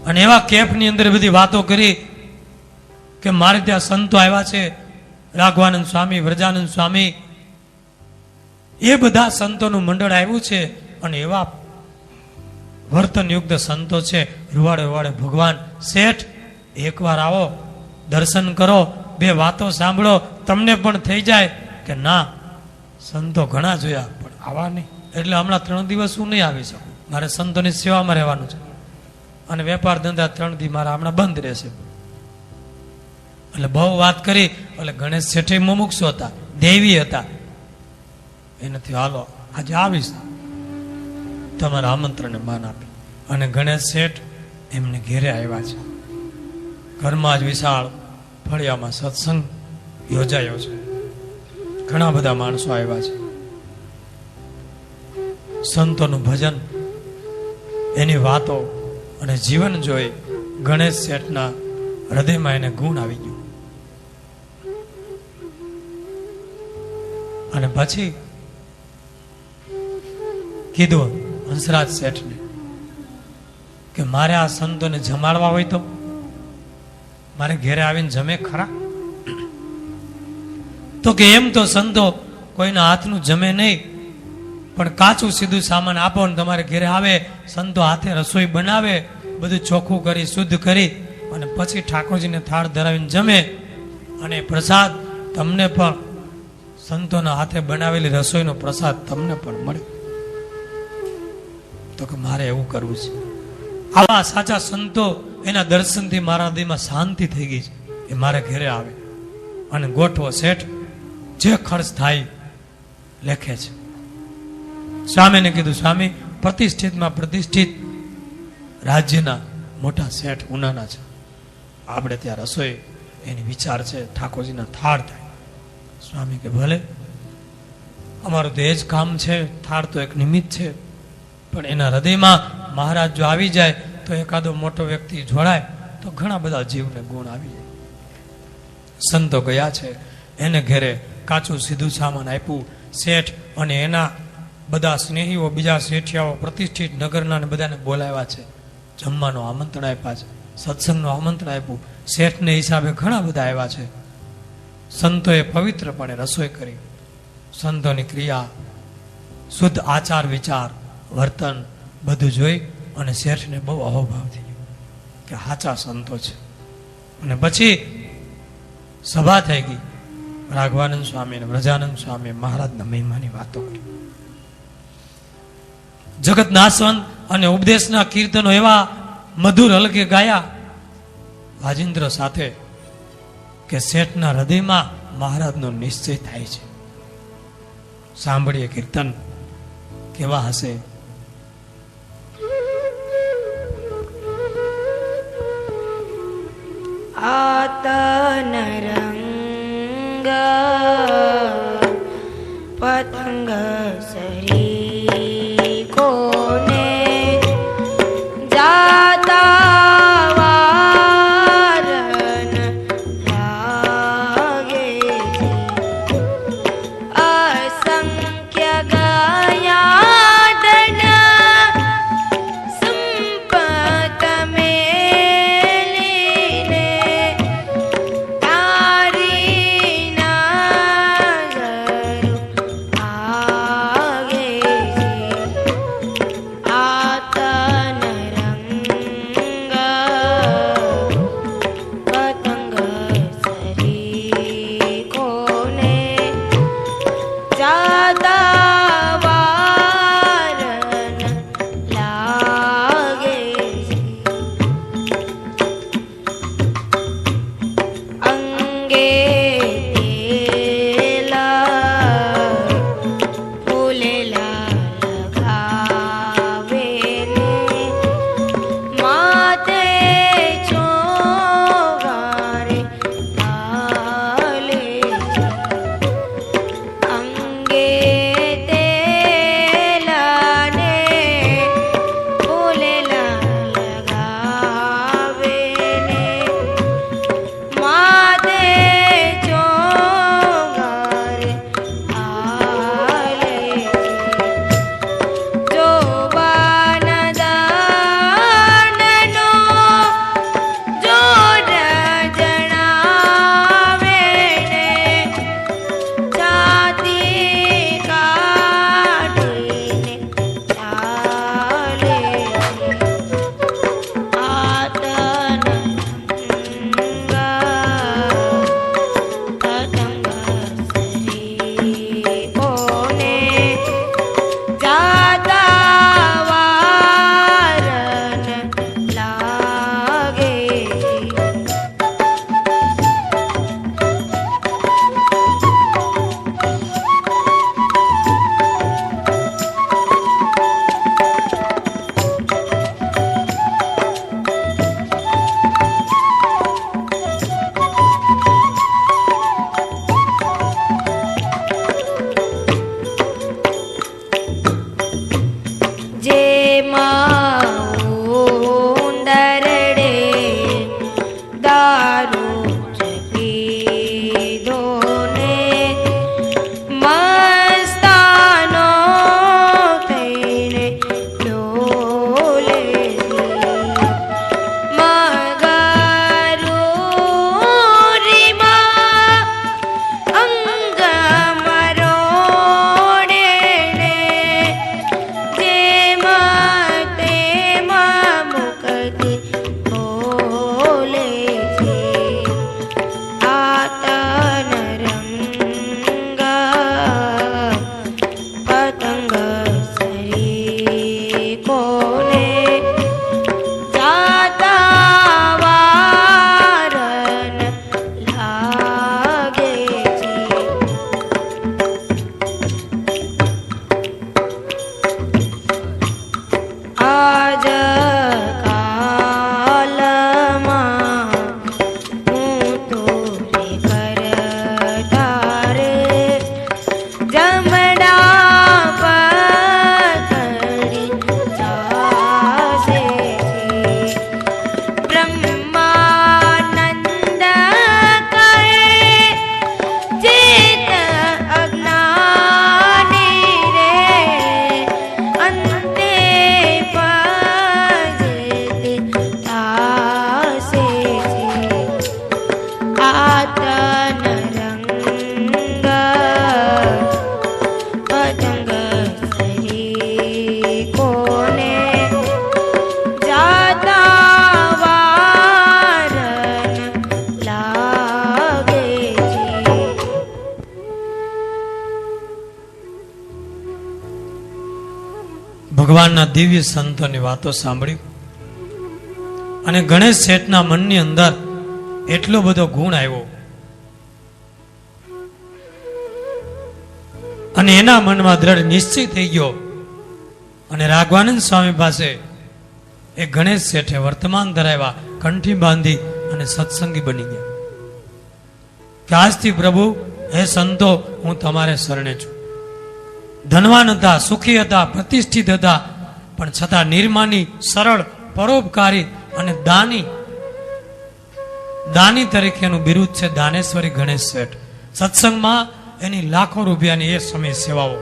Speaker 1: અને એવા કેફની અંદર બધી વાતો કરી કે મારે ત્યાં સંતો આવ્યા છે, રાઘવાનંદ સ્વામી, વ્રજાનંદ સ્વામી, એ બધા સંતોનું મંડળ આવ્યું છે. અને એવા વર્તનયુક્ત સંતો છે, રૂવાડે રૂવાડે ભગવાન. શેઠ એકવાર આવો, દર્શન કરો, 2 વાતો સાંભળો, તમને પણ થઈ જાય કે ના સંતો ઘણા જોયા પણ આવા નહીં. એટલે હમણાં 3 દિવસ હું નહીં આવી શકું, મારે સંતોની સેવામાં રહેવાનું છે અને વેપાર ધંધા 3 દી મારા હમણાં બંધ રહેશે. એટલે બહુ વાત કરી. એટલે ગણેશ શેઠે મુમુક્ષુ હતા, દેવી હતા. એનાથી હાલો આજે આવીશ, તમારા આમંત્રણને માન આપી. અને ગણેશ શેઠ એમને ઘેરે આવ્યા છે. ઘરમાં જ વિશાળ ફળિયામાં સત્સંગ યોજાયો છે. ઘણા બધા માણસો આવ્યા છે. સંતોનું ભજન, એની વાતો અને જીવન જોઈ ગણેશ શેઠના હૃદયમાં એને ગુણ આવી ગયું. અને પછી કીધું હંસરાજ શેઠને કે મારે આ સંતોને જમાડવા હોય તો મારે ઘેરે આવીને જમે ખરા? તો કે એમ તો સંતો કોઈના હાથનું જમે નહીં, પણ કાચું સીધું સામાન આપો ને તમારે ઘેરે આવે, સંતો હાથે રસોઈ બનાવે, બધું ચોખ્ખું કરી શુદ્ધ કરી અને પછી ઠાકોરજીને થાળ ધરાવીને જમે. અને પ્રસાદ તમને પણ સંતોના હાથે બનાવેલી રસોઈનો પ્રસાદ તમને પણ મળે. તો કે મારે એવું કરવું છે. આવા સાચા સંતો, એના દર્શનથી મારા હૃદયમાં શાંતિ થઈ ગઈ છે. એ મારે ઘેરે આવે અને ગોઠવો. શેઠ જે ખર્ચ થાય લેખે છે. સ્વામીને કીધું સ્વામી પ્રતિષ્ઠિતમાં પ્રતિષ્ઠિત રાજ્યના મોટા શેઠ ઉનાના છે, આપણે ત્યાં રસોઈ એની વિચાર છે, ઠાકોરજીના થાળ થાય. સ્વામી કે ભલે, અમારું તો એ જ કામ છે, થાળ તો એક નિમિત્ત છે, પણ એના હૃદયમાં મહારાજ જો આવી જાય તો એકાદો મોટો વ્યક્તિ જોડાય તો ઘણા બધા જીવને ગુણ આવી જાય. સંતો ગયા છે, એને ઘેરે કાચું સીધું સામાન આપ્યું. શેઠ અને એના બધા સ્નેહીઓ, બીજા શેઠિયાઓ, પ્રતિષ્ઠિત નગરના ને બધાને બોલાવ્યા છે, જમવાનું આમંત્રણ આપ્યા છે, સત્સંગનું આમંત્રણ આપ્યું. શેઠને હિસાબે ઘણા બધા આવ્યા છે. સંતોએ પવિત્રપણે રસોઈ કરી. સંતોની ક્રિયા, શુદ્ધ આચાર વિચાર, વર્તન બધું જોઈ અને શેઠને બહુ અહોભાવ થઈ ગયો કે સાચા સંતો છે. અને પછી સભા થઈ ગઈ. રાઘવાનંદ સ્વામી અને વ્રજાનંદ સ્વામી મહારાજના મહિમાની વાતો કરી. જગત નાશવંત અને ઉપદેશના કીર્તનો એવા મધુર હલકે ગાયા વાજિંદ્ર સાથે કે શેઠના હૃદયમાં મહારાજનો નિશ્ચય થાય છે. સાંભળીએ કીર્તન કેવા હશે.
Speaker 2: આતનરંગ પતંગ સરી કોને જાતા વારન લાગે અસંગ
Speaker 1: ભગવાનના દિવ્ય સંતોની વાતો સાંભળી અને ગણેશ શેઠના મનની અંદર એટલો બધો ગુણ આવ્યો અને એના મનમાં દ્રઢ નિશ્ચય થઈ ગયો અને રાઘવાનંદ સ્વામી પાસે એ ગણેશ શેઠે વર્તમાન ધરાવ્યા, કંઠી બાંધી અને સત્સંગી બની ગયા કે આજથી પ્રભુ હે સંતો હું તમારે શરણે છું. ધનવાન હતા, સુખી હતા, પ્રતિષ્ઠિત હતા, પણ છતાં નિર્માની, સરળ, પરોપકારી અને દાની તરીકેનું બિરુદ છે દાનેશ્વરી ગણેશ શેઠ. સત્સંગમાં એની લાખો રૂપિયાની એ સમય સેવાઓ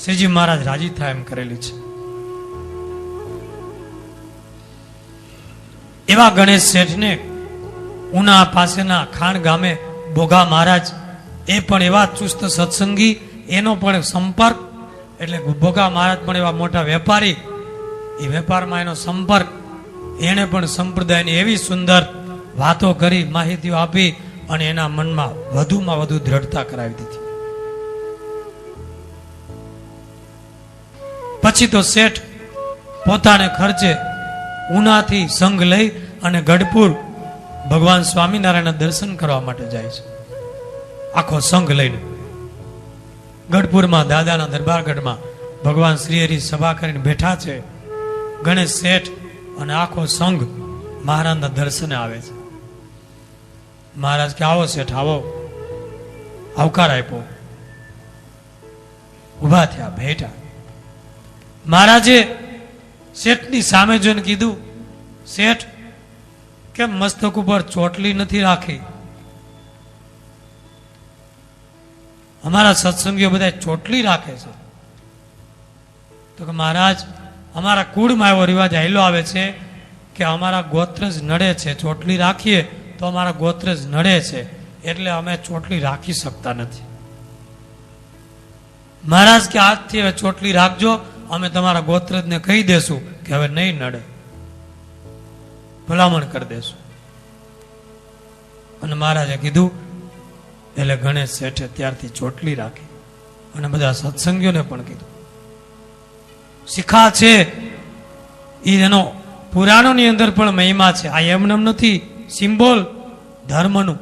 Speaker 1: શ્રીજી મહારાજ રાજી થાય એમ કરેલી છે. એવા ગણેશ શેઠને ઉના પાસેના ખાણ ગામે બોગા મહારાજ એ પણ એવા ચુસ્ત સત્સંગી, એનો પણ સંપર્ક, એટલે બોગા મહારાજ પણ એવા મોટા વેપારી, એ વેપારમાં એનો સંપર્ક, એને પણ સંપ્રદાયની એવી સુંદર વાતો કરી, માહિતીઓ આપી અને એના મનમાં વધુમાં વધુ દ્રઢતા કરાવી દીધી. પછી તો શેઠ પોતાને ખર્ચે ઉનાથી સંઘ લઈ અને ગઢપુર ભગવાન સ્વામિનારાયણના દર્શન કરવા માટે જાય છે. આખો સંઘ લઈને ગઢપુરમાં દાદાના દરબારગઢમાં ભગવાન શ્રી હરિ સભા કરીને બેઠા છે. ગણેશ શેઠ અને આખો સંઘ મહારાજના દર્શને આવે છે. મહારાજ કે આવો શેઠ આવો, આવકાર આપ્યો, ઉભા થયા, બેઠા. મહારાજે શેઠની સામે જોઈને કીધું, શેઠ કેમ મસ્તક ઉપર ચોટલી નથી રાખી? અમારા સત્સંગીઓ બધા ચોટલી રાખે છે. તો કે મહારાજ અમારા કુળમાં એવો રિવાજ આયલો આવે છે કે અમારા ગોત્રજ નડે છે, ચોટલી રાખીએ તો અમારા ગોત્રજ નડે છે, એટલે અમે ચોટલી રાખી શકતા નથી. મહારાજ કે આજથી હવે ચોટલી રાખજો, અમે તમારા ગોત્રજને કહી દેશું કે હવે નહીં નડે, ભલામણ કરી દેશું. અને મહારાજે કીધું એટલે ગણેશ શેઠે ત્યારથી ચોટલી રાખી અને બધા સત્સંગીઓને પણ કીધું. શિખા છે એનો પુરાણોની અંદર પણ મહિમા છે. આ એમને નથી, સિમ્બોલ ધર્મનું.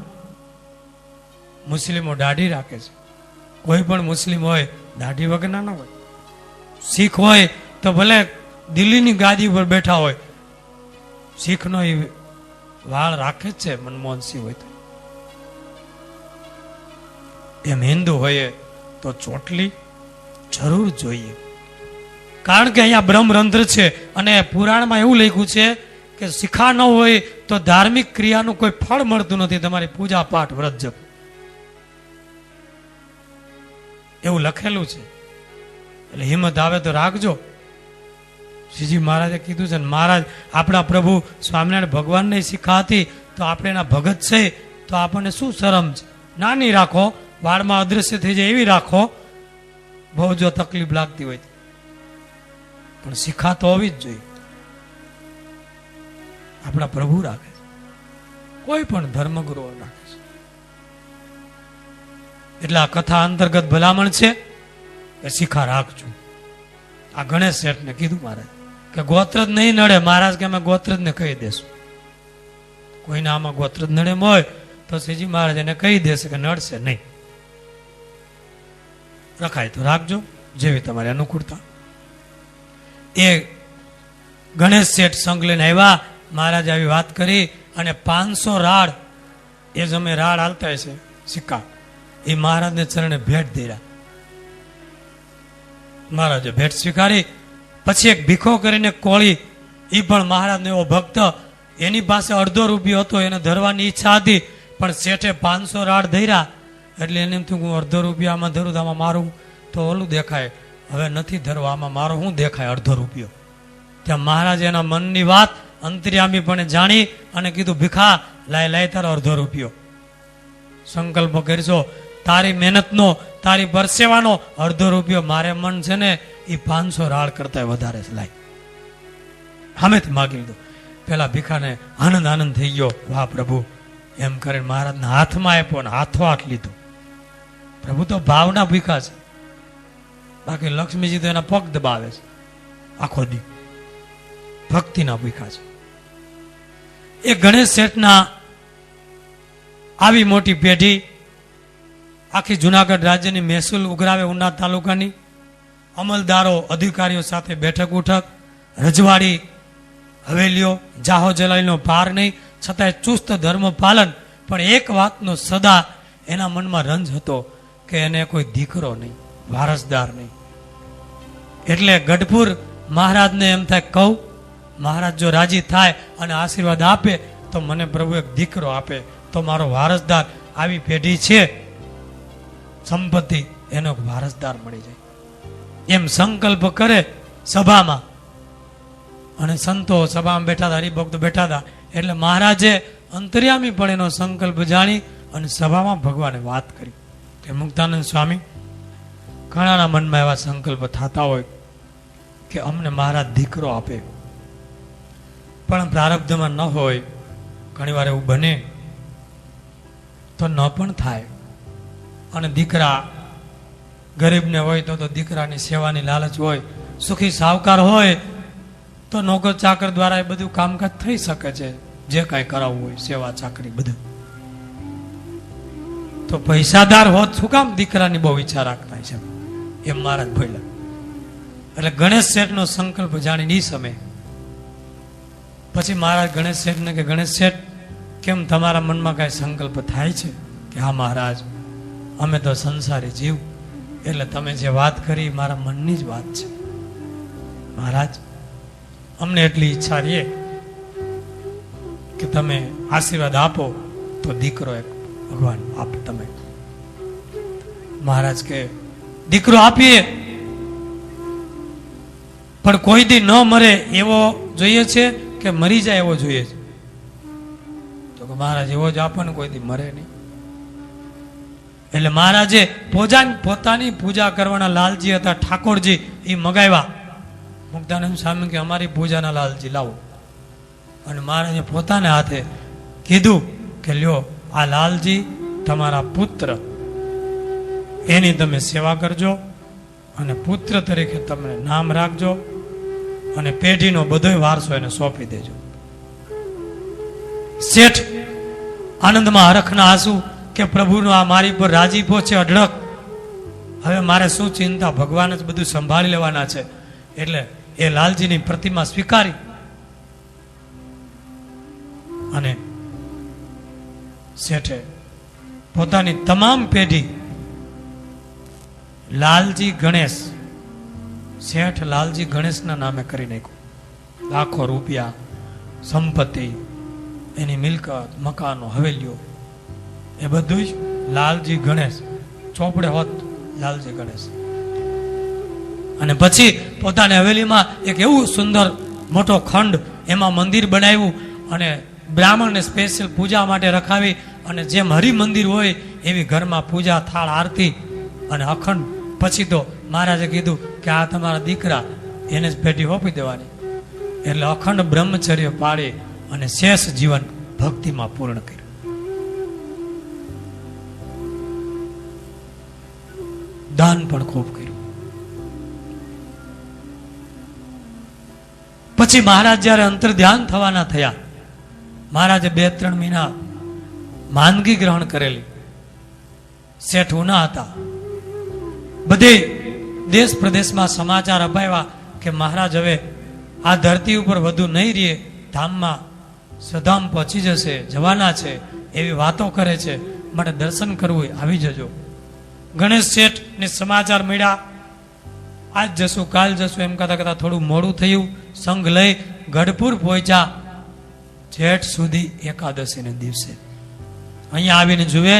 Speaker 1: મુસ્લિમો દાઢી રાખે છે, કોઈ પણ મુસ્લિમ હોય દાઢી વગરના ન હોય. શીખ હોય તો ભલે દિલ્હીની ગાદી ઉપર બેઠા હોય, શીખનો એ વાળ રાખે જ છે, મનમોહનસિંહ હોય તો. એમ હિન્દુ હોય તો ચોટલી જરૂર જોઈએ, કારણ કે અહીંયા બ્રહ્મરંધ્ર છે અને પુરાણમાં એવું લખ્યું છે કે શિખા ન હોય તો ધાર્મિક ક્રિયાનું કોઈ ફળ મળતું નથી, તમારી પૂજા પાઠ વ્રત જપ, એવું લખેલું છે. એટલે હિંમત આવે તો રાખજો. શ્રીજી મહારાજે કીધું છે ને, મહારાજ આપણા પ્રભુ સ્વામિનારાયણ ભગવાનને શિખા હતી તો આપણે એના ભગત છે, તો આપણને શું શરમ છે? નાની રાખો, વાળમાં અદ્રશ્ય થઈ જાય એવી રાખો, બહુ જો તકલીફ લાગતી હોય પણ શિખા તો હોવી જ જોઈએ. આપણા પ્રભુ રાખે છે, કોઈ પણ ધર્મગુરુઓ રાખે છે. એટલે આ કથા અંતર્ગત ભલામણ છે કે શિખા રાખજો. આ ગણેશ શેઠને કીધું મહારાજ કે ગોત્ર જ નહીં નડે. મહારાજ કે અમે ગોત્ર ને કહી દેશું, કોઈને આમાં ગોત્ર જ નડે હોય તો શ્રીજી મહારાજ એને કહી દેશે કે નડશે નહીં, રખાય તો રાખજો, જેવી તમારી અનુકૂળતા. એ ગણેશ શેઠ સંઘ લઈને આવ્યા. મહારાજ આવી વાત કરી અને 500 રાડ, એ જ અમે રાડ હાલતા છે સિક્કા, એ મહારાજને ચરણે ભેટ દીધા. મહારાજે ભેટ સ્વીકારી. પછી એક ભીખો કરીને કોળી, એ પણ મહારાજનો એવો ભક્ત, એની પાસે અડધો રૂપિયો હતો, એને ધરવાની ઈચ્છા હતી, પણ શેઠે 500 રાડ ધર્યા એટલે એને એમ થયું હું અડધો રૂપિયામાં ધરું તો આમાં મારું તો ઓલું દેખાય, હવે નથી ધરવા, આમાં મારો શું દેખાય અડધો રૂપિયો. ત્યાં મહારાજે એના મનની વાત અંતર્યામી પણ જાણી અને કીધું ભીખા લાય તારો અડધો રૂપિયો, સંકલ્પ કરશો તારી મહેનતનો, તારી પરસેવાનો અડધો રૂપિયો, મારે મન છે ને એ 500 રાડ કરતા વધારે છે, લાય. સામેથી માગી લીધું. પેલા ભીખાને આનંદ થઈ ગયો, વાહ પ્રભુ એમ કરીને મહારાજના હાથમાં આપ્યો ને હાથો હાથ લીધો. પ્રભુ તો ભાવના ભીખા છે, બાકી લક્ષ્મીજી તો એના પગ દબાવે છે આખો દી ભક્તિના ભૂખ્યા છે. એ ગણેશ શેઠના આવી મોટી પેઢી આખી જુનાગઢ રાજ્યની મહેસૂલ ઉઘરાવે ઉના તાલુકાની અમલદારો અધિકારીઓ સાથે બેઠક ઉઠક, રજવાડી હવેલીઓ, જાહો જલાલીનો પાર નહીં, છતાંય ચુસ્ત ધર્મ પાલન. પણ એક વાતનો સદા એના મનમાં રંજ હતો કે એને કોઈ દીકરો નહીં, વારસદાર નહીં. એટલે ગઢપુર મહારાજને એમ થાય, કહું મહારાજ જો રાજી થાય અને આશીર્વાદ આપે તો મને પ્રભુ એક દીકરો આપે તો મારો વારસદાર, આવી પેઢી છે સંપત્તિ, એનો વારસદાર મળી જાય. એમ સંકલ્પ કરે સભામાં, અને સંતો સભામાં બેઠા હતા, હરિભક્તો બેઠા હતા. એટલે મહારાજે અંતર્યામી પણ એનો સંકલ્પ જાણી અને સભામાં ભગવાને વાત કરી કે મુક્તાનંદ સ્વામી, ઘણાના મનમાં એવા સંકલ્પ થતા હોય કે અમને મહારાજ દીકરો આપે, પણ પ્રારબ્ધમાં ન હોય. ઘણી વાર એવું બને તો ન પણ થાય. અને દીકરા ગરીબને હોય તો દીકરાની સેવાની લાલચ હોય, સુખી સાવકાર હોય તો નોકર ચાકર દ્વારા એ બધું કામકાજ થઈ શકે છે, જે કાંઈ કરાવવું હોય, સેવા ચાકરી બધું. તો પૈસાદાર હોત શું કામ દીકરાની બહુ ઈચ્છા રાખતા છે, એમ મહારાજ બોલ્યા. એટલે ગણેશ શેઠનો સંકલ્પ જાણીને એ સમય પછી મહારાજ ગણેશ શેઠને કે ગણેશ શેઠ, કેમ તમારા મનમાં કાંઈ સંકલ્પ થાય છે? કે હા મહારાજ, અમે તો સંસારી જીવ, એટલે તમે જે વાત કરી મારા મનની જ વાત છે મહારાજ. અમને એટલી ઈચ્છા રહે કે તમે આશીર્વાદ આપો તો દીકરો એક ભગવાન આપે તમે. મહારાજ કે દીકરો આપીએ, પણ કોઈ દી ન મરે એવો જોઈએ છે કે મરી જાય એવો જોઈએ છે? તો કે મહારાજ એવો જ આપો ને, કોઈ દી મરે નહીં. એટલે મહારાજે પોતાની પૂજા કરવાના લાલજી હતા ઠાકોરજી, એ મગાવ્યા. મુક્તાનંદ સ્વામી કે અમારી પૂજાના લાલજી લાવો. અને મહારાજે પોતાના હાથે કીધું કે લ્યો આ લાલજી તમારા પુત્ર, એની તમે સેવા કરજો અને પુત્ર તરીકે તમને નામ રાખજો અને પેઢીનો બધોય વારસો એને સોંપી દેજો. શેઠ આનંદમાં હરખના આંસુ કે પ્રભુનો આ મારી પર રાજીપો છે અઢળક, હવે મારે શું ચિંતા, ભગવાન જ બધું સંભાળી લેવાના છે. એટલે એ લાલજીની પ્રતિમા સ્વીકારી અને શેઠે પોતાની તમામ પેઢી લાલજી ગણેશ, શેઠ લાલજી ગણેશના નામે કરી નાખ્યું. લાખો રૂપિયા સંપત્તિ, એની મિલકત, મકાનો, હવેલીઓ, એ બધું જ લાલજી ગણેશ, ચોપડે હોત લાલજી ગણેશ. અને પછી પોતાની હવેલીમાં એક એવું સુંદર મોટો ખંડ, એમાં મંદિર બનાવ્યું અને બ્રાહ્મણને સ્પેશિયલ પૂજા માટે રખાવી. અને જેમ હરિ મંદિર હોય એવી ઘરમાં પૂજા, થાળ, આરતી અને અખંડ. પછી તો મહારાજે કીધું કે આ તમારા દીકરા, એને જ પેઢી સોંપી દેવાની. એટલે અખંડ બ્રહ્મચર્ય પાળી અને શેષ જીવન ભક્તિમાં પૂર્ણ કર્યું. દાન પણ ખૂબ કર્યું. પછી મહારાજ જયારે અંતર ધ્યાન થવાના થયા, મહારાજે 2-3 મહિના માંદગી ગ્રહણ કરેલી. શેઠ ઉના હતા. બધે દેશ પ્રદેશમાં સમાચાર અપાવ્યા કે મહારાજ હવે આ ધરતી ઉપર વધુ નહીં રહે, ધામમાં સ્વધામ પહોંચી જશે, જવાના છે, એવી વાતો કરે છે, માટે દર્શન કરવું હોય આવી જજો. ગણેશ શેઠ ને સમાચાર મળ્યા, આજ જશું કાલ જશું એમ કહેતા કહેતા થોડું મોડું થયું. સંઘ લઈ ગઢપુર પહોંચ્યા. જેઠ સુધી એકાદશીને દિવસે અહીંયા આવીને જુએ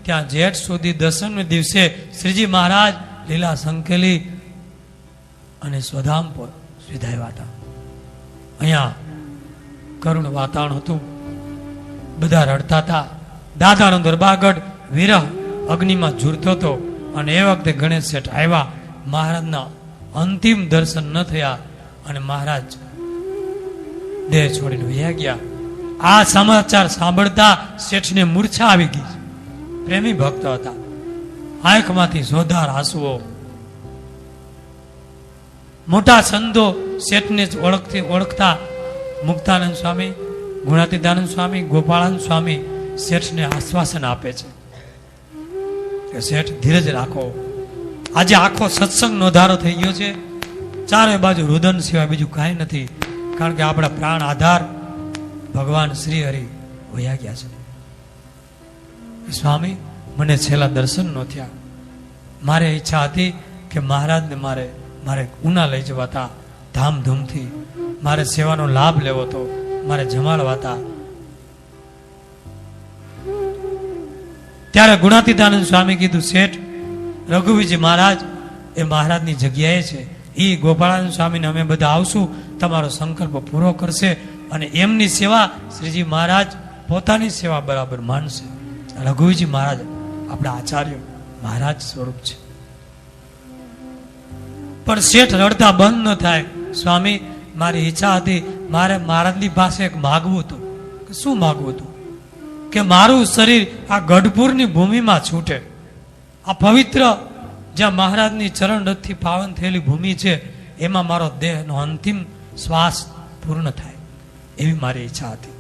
Speaker 1: ત્યાં જેઠ સુધી દસમને દિવસે શ્રીજી મહારાજ લીલા સંકેલી અને સ્વધામ પર વિધાવ્યા હતા. અહીંયા કરુણ વાતાવરણ હતું, બધા રડતા હતા. દાદાનો દરબારગઢ વિરહ અગ્નિમાં ઝૂરતો હતો. અને એ વખતે ગણેશ શેઠ આવ્યા. મહારાજના અંતિમ દર્શન ન થયા અને મહારાજ દેહ છોડીને વયા ગયા. આ સમાચાર સાંભળતા શેઠને મૂર્છા આવી ગઈ. પ્રેમી ભક્ત હતા, આંખમાંથી જોરદાર આંસુઓ. મોટા સંતો શેઠને જ ઓળખતા મુક્તાનંદ સ્વામી, ગુણાતીતાનંદ સ્વામી, ગોપાળાનંદ સ્વામી શેઠને આશ્વાસન આપે છે કે શેઠ ધીરજ રાખો. આજે આખો સત્સંગનો ધારો થઈ ગયો છે. ચારે બાજુ રુદન સિવાય બીજું કાંઈ નથી. કારણ કે આપણા પ્રાણ આધાર ભગવાન શ્રી હરિ વયા ગયા છે. સ્વામી મને છેલ્લા દર્શન ન થયા. મારે ઈચ્છા હતી કે મહારાજને મારે ઉના લઈ જવાતા, ધામધૂમથી મારે સેવાનો લાભ લેવો હતો, મારે જમાડવાતા. ત્યારે ગુણાતીતાનંદ સ્વામી કીધું, શેઠ રઘુવીરજી મહારાજ એ મહારાજની જગ્યાએ છે. એ ગોપાળાનંદ સ્વામીને અમે બધા આવશું, તમારો સંકલ્પ પૂરો કરશે અને એમની સેવા શ્રીજી મહારાજ પોતાની સેવા બરાબર માનશે. રઘુવીરજી મહારાજ આપણા આચાર્ય મહારાજ સ્વરૂપ છે. પણ શેઠ રડતા બંધ ન થાય. સ્વામી મારી ઈચ્છા હતી, મારે મહારાજની પાસે એક માગવું હતું. શું માગવું હતું? કે મારું શરીર આ ગઢપુરની ભૂમિમાં છૂટે. આ પવિત્ર જ્યાં મહારાજની ચરણ રથથી પાવન થયેલી ભૂમિ છે, એમાં મારો દેહનો અંતિમ શ્વાસ પૂર્ણ થાય, એવી મારી ઈચ્છા હતી.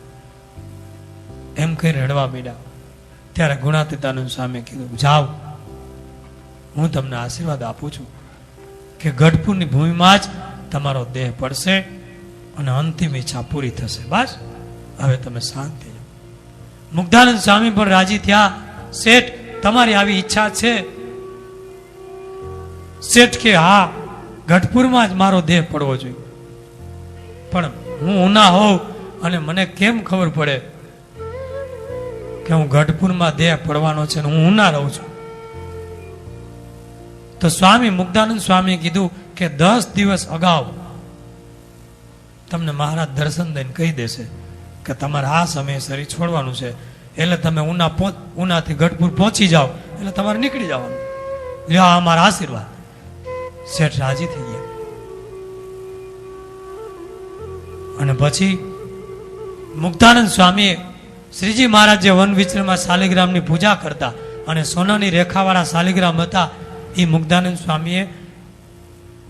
Speaker 1: એમ કહી રડવા માંડ્યા. ત્યારે ગુણાતીતાનંદ સ્વામી કીધું, જાઓ, હું તમને આશીર્વાદ આપું છું કે ગઢપુરની ભૂમિમાં જ તમારો દેહ પડશે અને અંતિમ ઈચ્છા પૂરી થશે. બસ હવે તમે શાંત થઈ જાઓ. મુગ્ધાનંદ સ્વામી પણ રાજી થયા. શેઠ તમારી આવી ઈચ્છા છે? શેઠ કે હા, ગઢપુરમાં જ મારો દેહ પડવો જોઈએ. પણ હું ઉના હોઉં અને મને કેમ ખબર પડે કે હું ગઢપુરમાં દેહ પડવાનો છે ને હું ઉના રહું છું? તો સ્વામી મુક્તાનંદ સ્વામીએ કીધું કે 10 દિવસ અગાઉ તમને મહારાજ દર્શન દઈને કહી દેશે કે તમારે આ સમયે શરીર છોડવાનું છે, એટલે તમે ઉનાથી ગઢપુર પહોંચી જાઓ એટલે તમારે નીકળી જવાનું. લ્યો આ અમારા આશીર્વાદ. શેઠ રાજી થઈ ગયા. અને પછી મુક્તાનંદ સ્વામીએ શ્રીજી મહારાજ જે વન વિચરમાં શાલિગ્રામની પૂજા કરતા અને સોનાની રેખાવાળા શાલિગ્રામ હતા, એ મુક્તાનંદ સ્વામીએ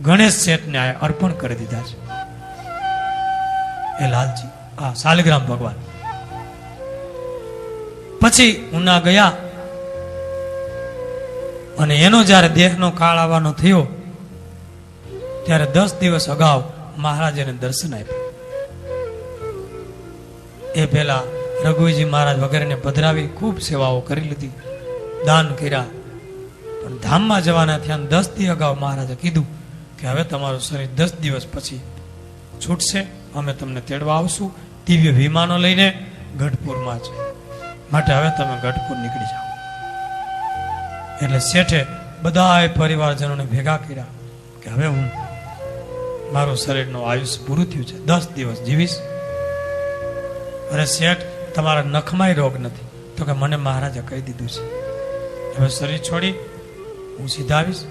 Speaker 1: ગણેશ શેઠને અર્પણ કરી દીધા છે. એ લાલજી આ શાલિગ્રામ ભગવાન. પછી ઉના ગયા અને એનો જ્યારે દેહનો કાળ આવવાનો થયો ત્યારે 10 દિવસ અગાઉ મહારાજ એને દર્શન આપ્યા. એ પહેલા રઘુવીરજી મહારાજ વગેરેને પધરાવી ખૂબ સેવાઓ કરી લીધી, દાન કર્યા. પણ ધામમાં જવાના થયા 10 દિવસ અગાઉ મહારાજે કીધું કે હવે તમારું શરીર 10 દિવસ પછી છૂટશે, અમે તમને તેડવા આવશું દિવ્ય વિમાનો લઈને ગઢપુરમાં છે, માટે હવે તમે ગઢપુર નીકળી જાઓ. એટલે શેઠે બધા પરિવારજનોને ભેગા કર્યા કે હવે હું મારું શરીરનું આયુષ્ય પૂરું થયું છે, 10 દિવસ જીવીશ. અરે શેઠ તમારા નખમાંય રોગ નથી. તો કે મને મહારાજે કહી દીધું છે, હવે શરીર છોડી હું સીધા આવીશ.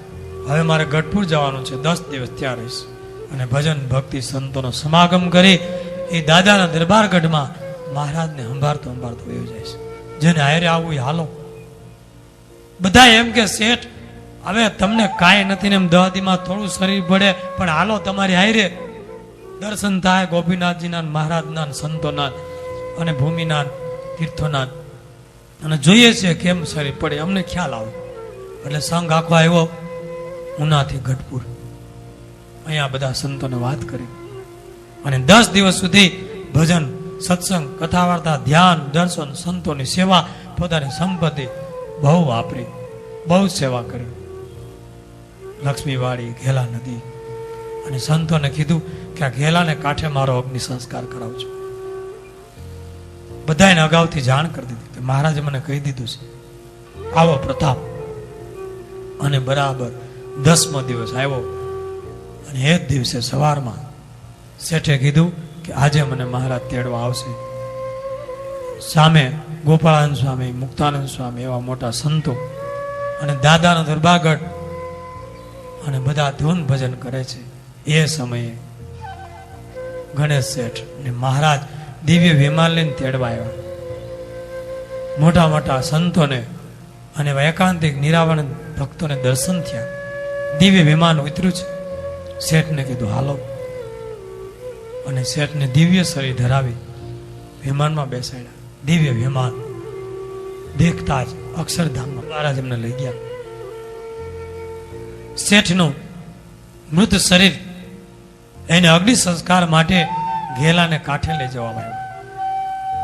Speaker 1: હવે મારે ગઢપુર જવાનું છે, 10 દિવસ ત્યાં રહીશ અને ભજન ભક્તિ સંતોનો સમાગમ કરી એ દાદાના દરબારગઢમાં મહારાજને સંભાળતો વયો જાય છે. જેને હારે આવવું એ હાલો. બધા એમ કે શેઠ હવે તમને કાંઈ નથી ને એમ 10 દીમાં થોડું શરીર પડે, પણ હાલો તમારી હારે દર્શન થાય ગોપીનાથજીના, મહારાજના, સંતોના અને ભૂમિના, તીર્થોના, અને જોઈએ છે કેમ શરીર પડે, અમને ખ્યાલ આવે. એટલે સંઘ આખો આવ્યો ઉનાથી ગઢપુર. અહીંયા બધા સંતોને વાત કરી અને 10 દિવસ સુધી ભજન, સત્સંગ, કથા વાર્તા, ધ્યાન, દર્શન, સંતોની સેવા, પોતાની સંપત્તિ બહુ વાપરી, બહુ સેવા કરી. લક્ષ્મીવાડી, ઘેલા નદી, અને સંતોને કીધું કે આ ઘેલાને કાંઠે મારો અગ્નિ સંસ્કાર કરાવજો. બધાને અગાઉથી જાણ કરી દીધી કે મહારાજે મને કહી દીધું છે, આવો પ્રતાપ. અને બરાબર 10મો દિવસ આવ્યો અને એ જ દિવસે સવારમાં શેઠે કીધું કે આજે મને મહારાજ તેડવા આવશે. સામે ગોપાળાનંદ સ્વામી, મુક્તાનંદ સ્વામી એવા મોટા સંતો અને દાદાનો દરબારગઢ અને બધા ધૂન ભજન કરે છે. એ સમયે ગણેશ શેઠ ને મહારાજ દિવ્ય વિમાન લઈને તેડવા આવ્યા. મોટા મોટા સંતોને અને એકાંતિક નિરાવરણ ભક્તોને દર્શન થયા. દિવ્ય વિમાન ઉતર્યું છે. શેઠને કીધું હાલો, અને શેઠને દિવ્ય શરીર ધરાવી વિમાનમાં બેસાડ્યા. દિવ્ય વિમાન દેખતા જ અક્ષરધામમાં મહારાજ એમને લઈ ગયા. શેઠનું મૃત શરીર એને અગ્નિ સંસ્કાર માટે ઘેલાને કાંઠે લઈ જવામાં આવ્યું.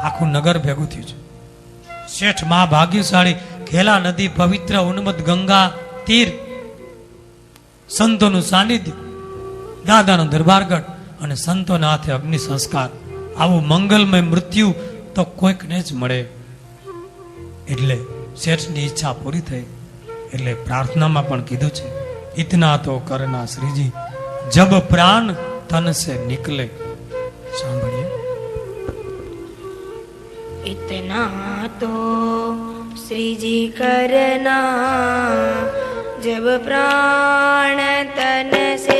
Speaker 1: આખું નગર ભેગું થયું છે. શેઠ મહા ભાગ્યશાળી, ઘેલા નદી, પવિત્ર ઉન્મત્ત ગંગા તીર, સંતોનું સાનિધ્ય, દાદાનો દરબારગઢ અને સંતોના હાથે અગ્નિ સંસ્કાર. આવું મંગલમય મૃત્યુ તો કોઈકને જ મળે. એટલે શેઠની ઈચ્છા પૂરી થઈ. એટલે પ્રાર્થનામાં પણ કીધું છે, ઇતના તો કરના શ્રીજી, જબ પ્રાણ તન સે નિકલે. સાંભળીએ.
Speaker 2: इतना तो श्री जी करना जब प्राण तन से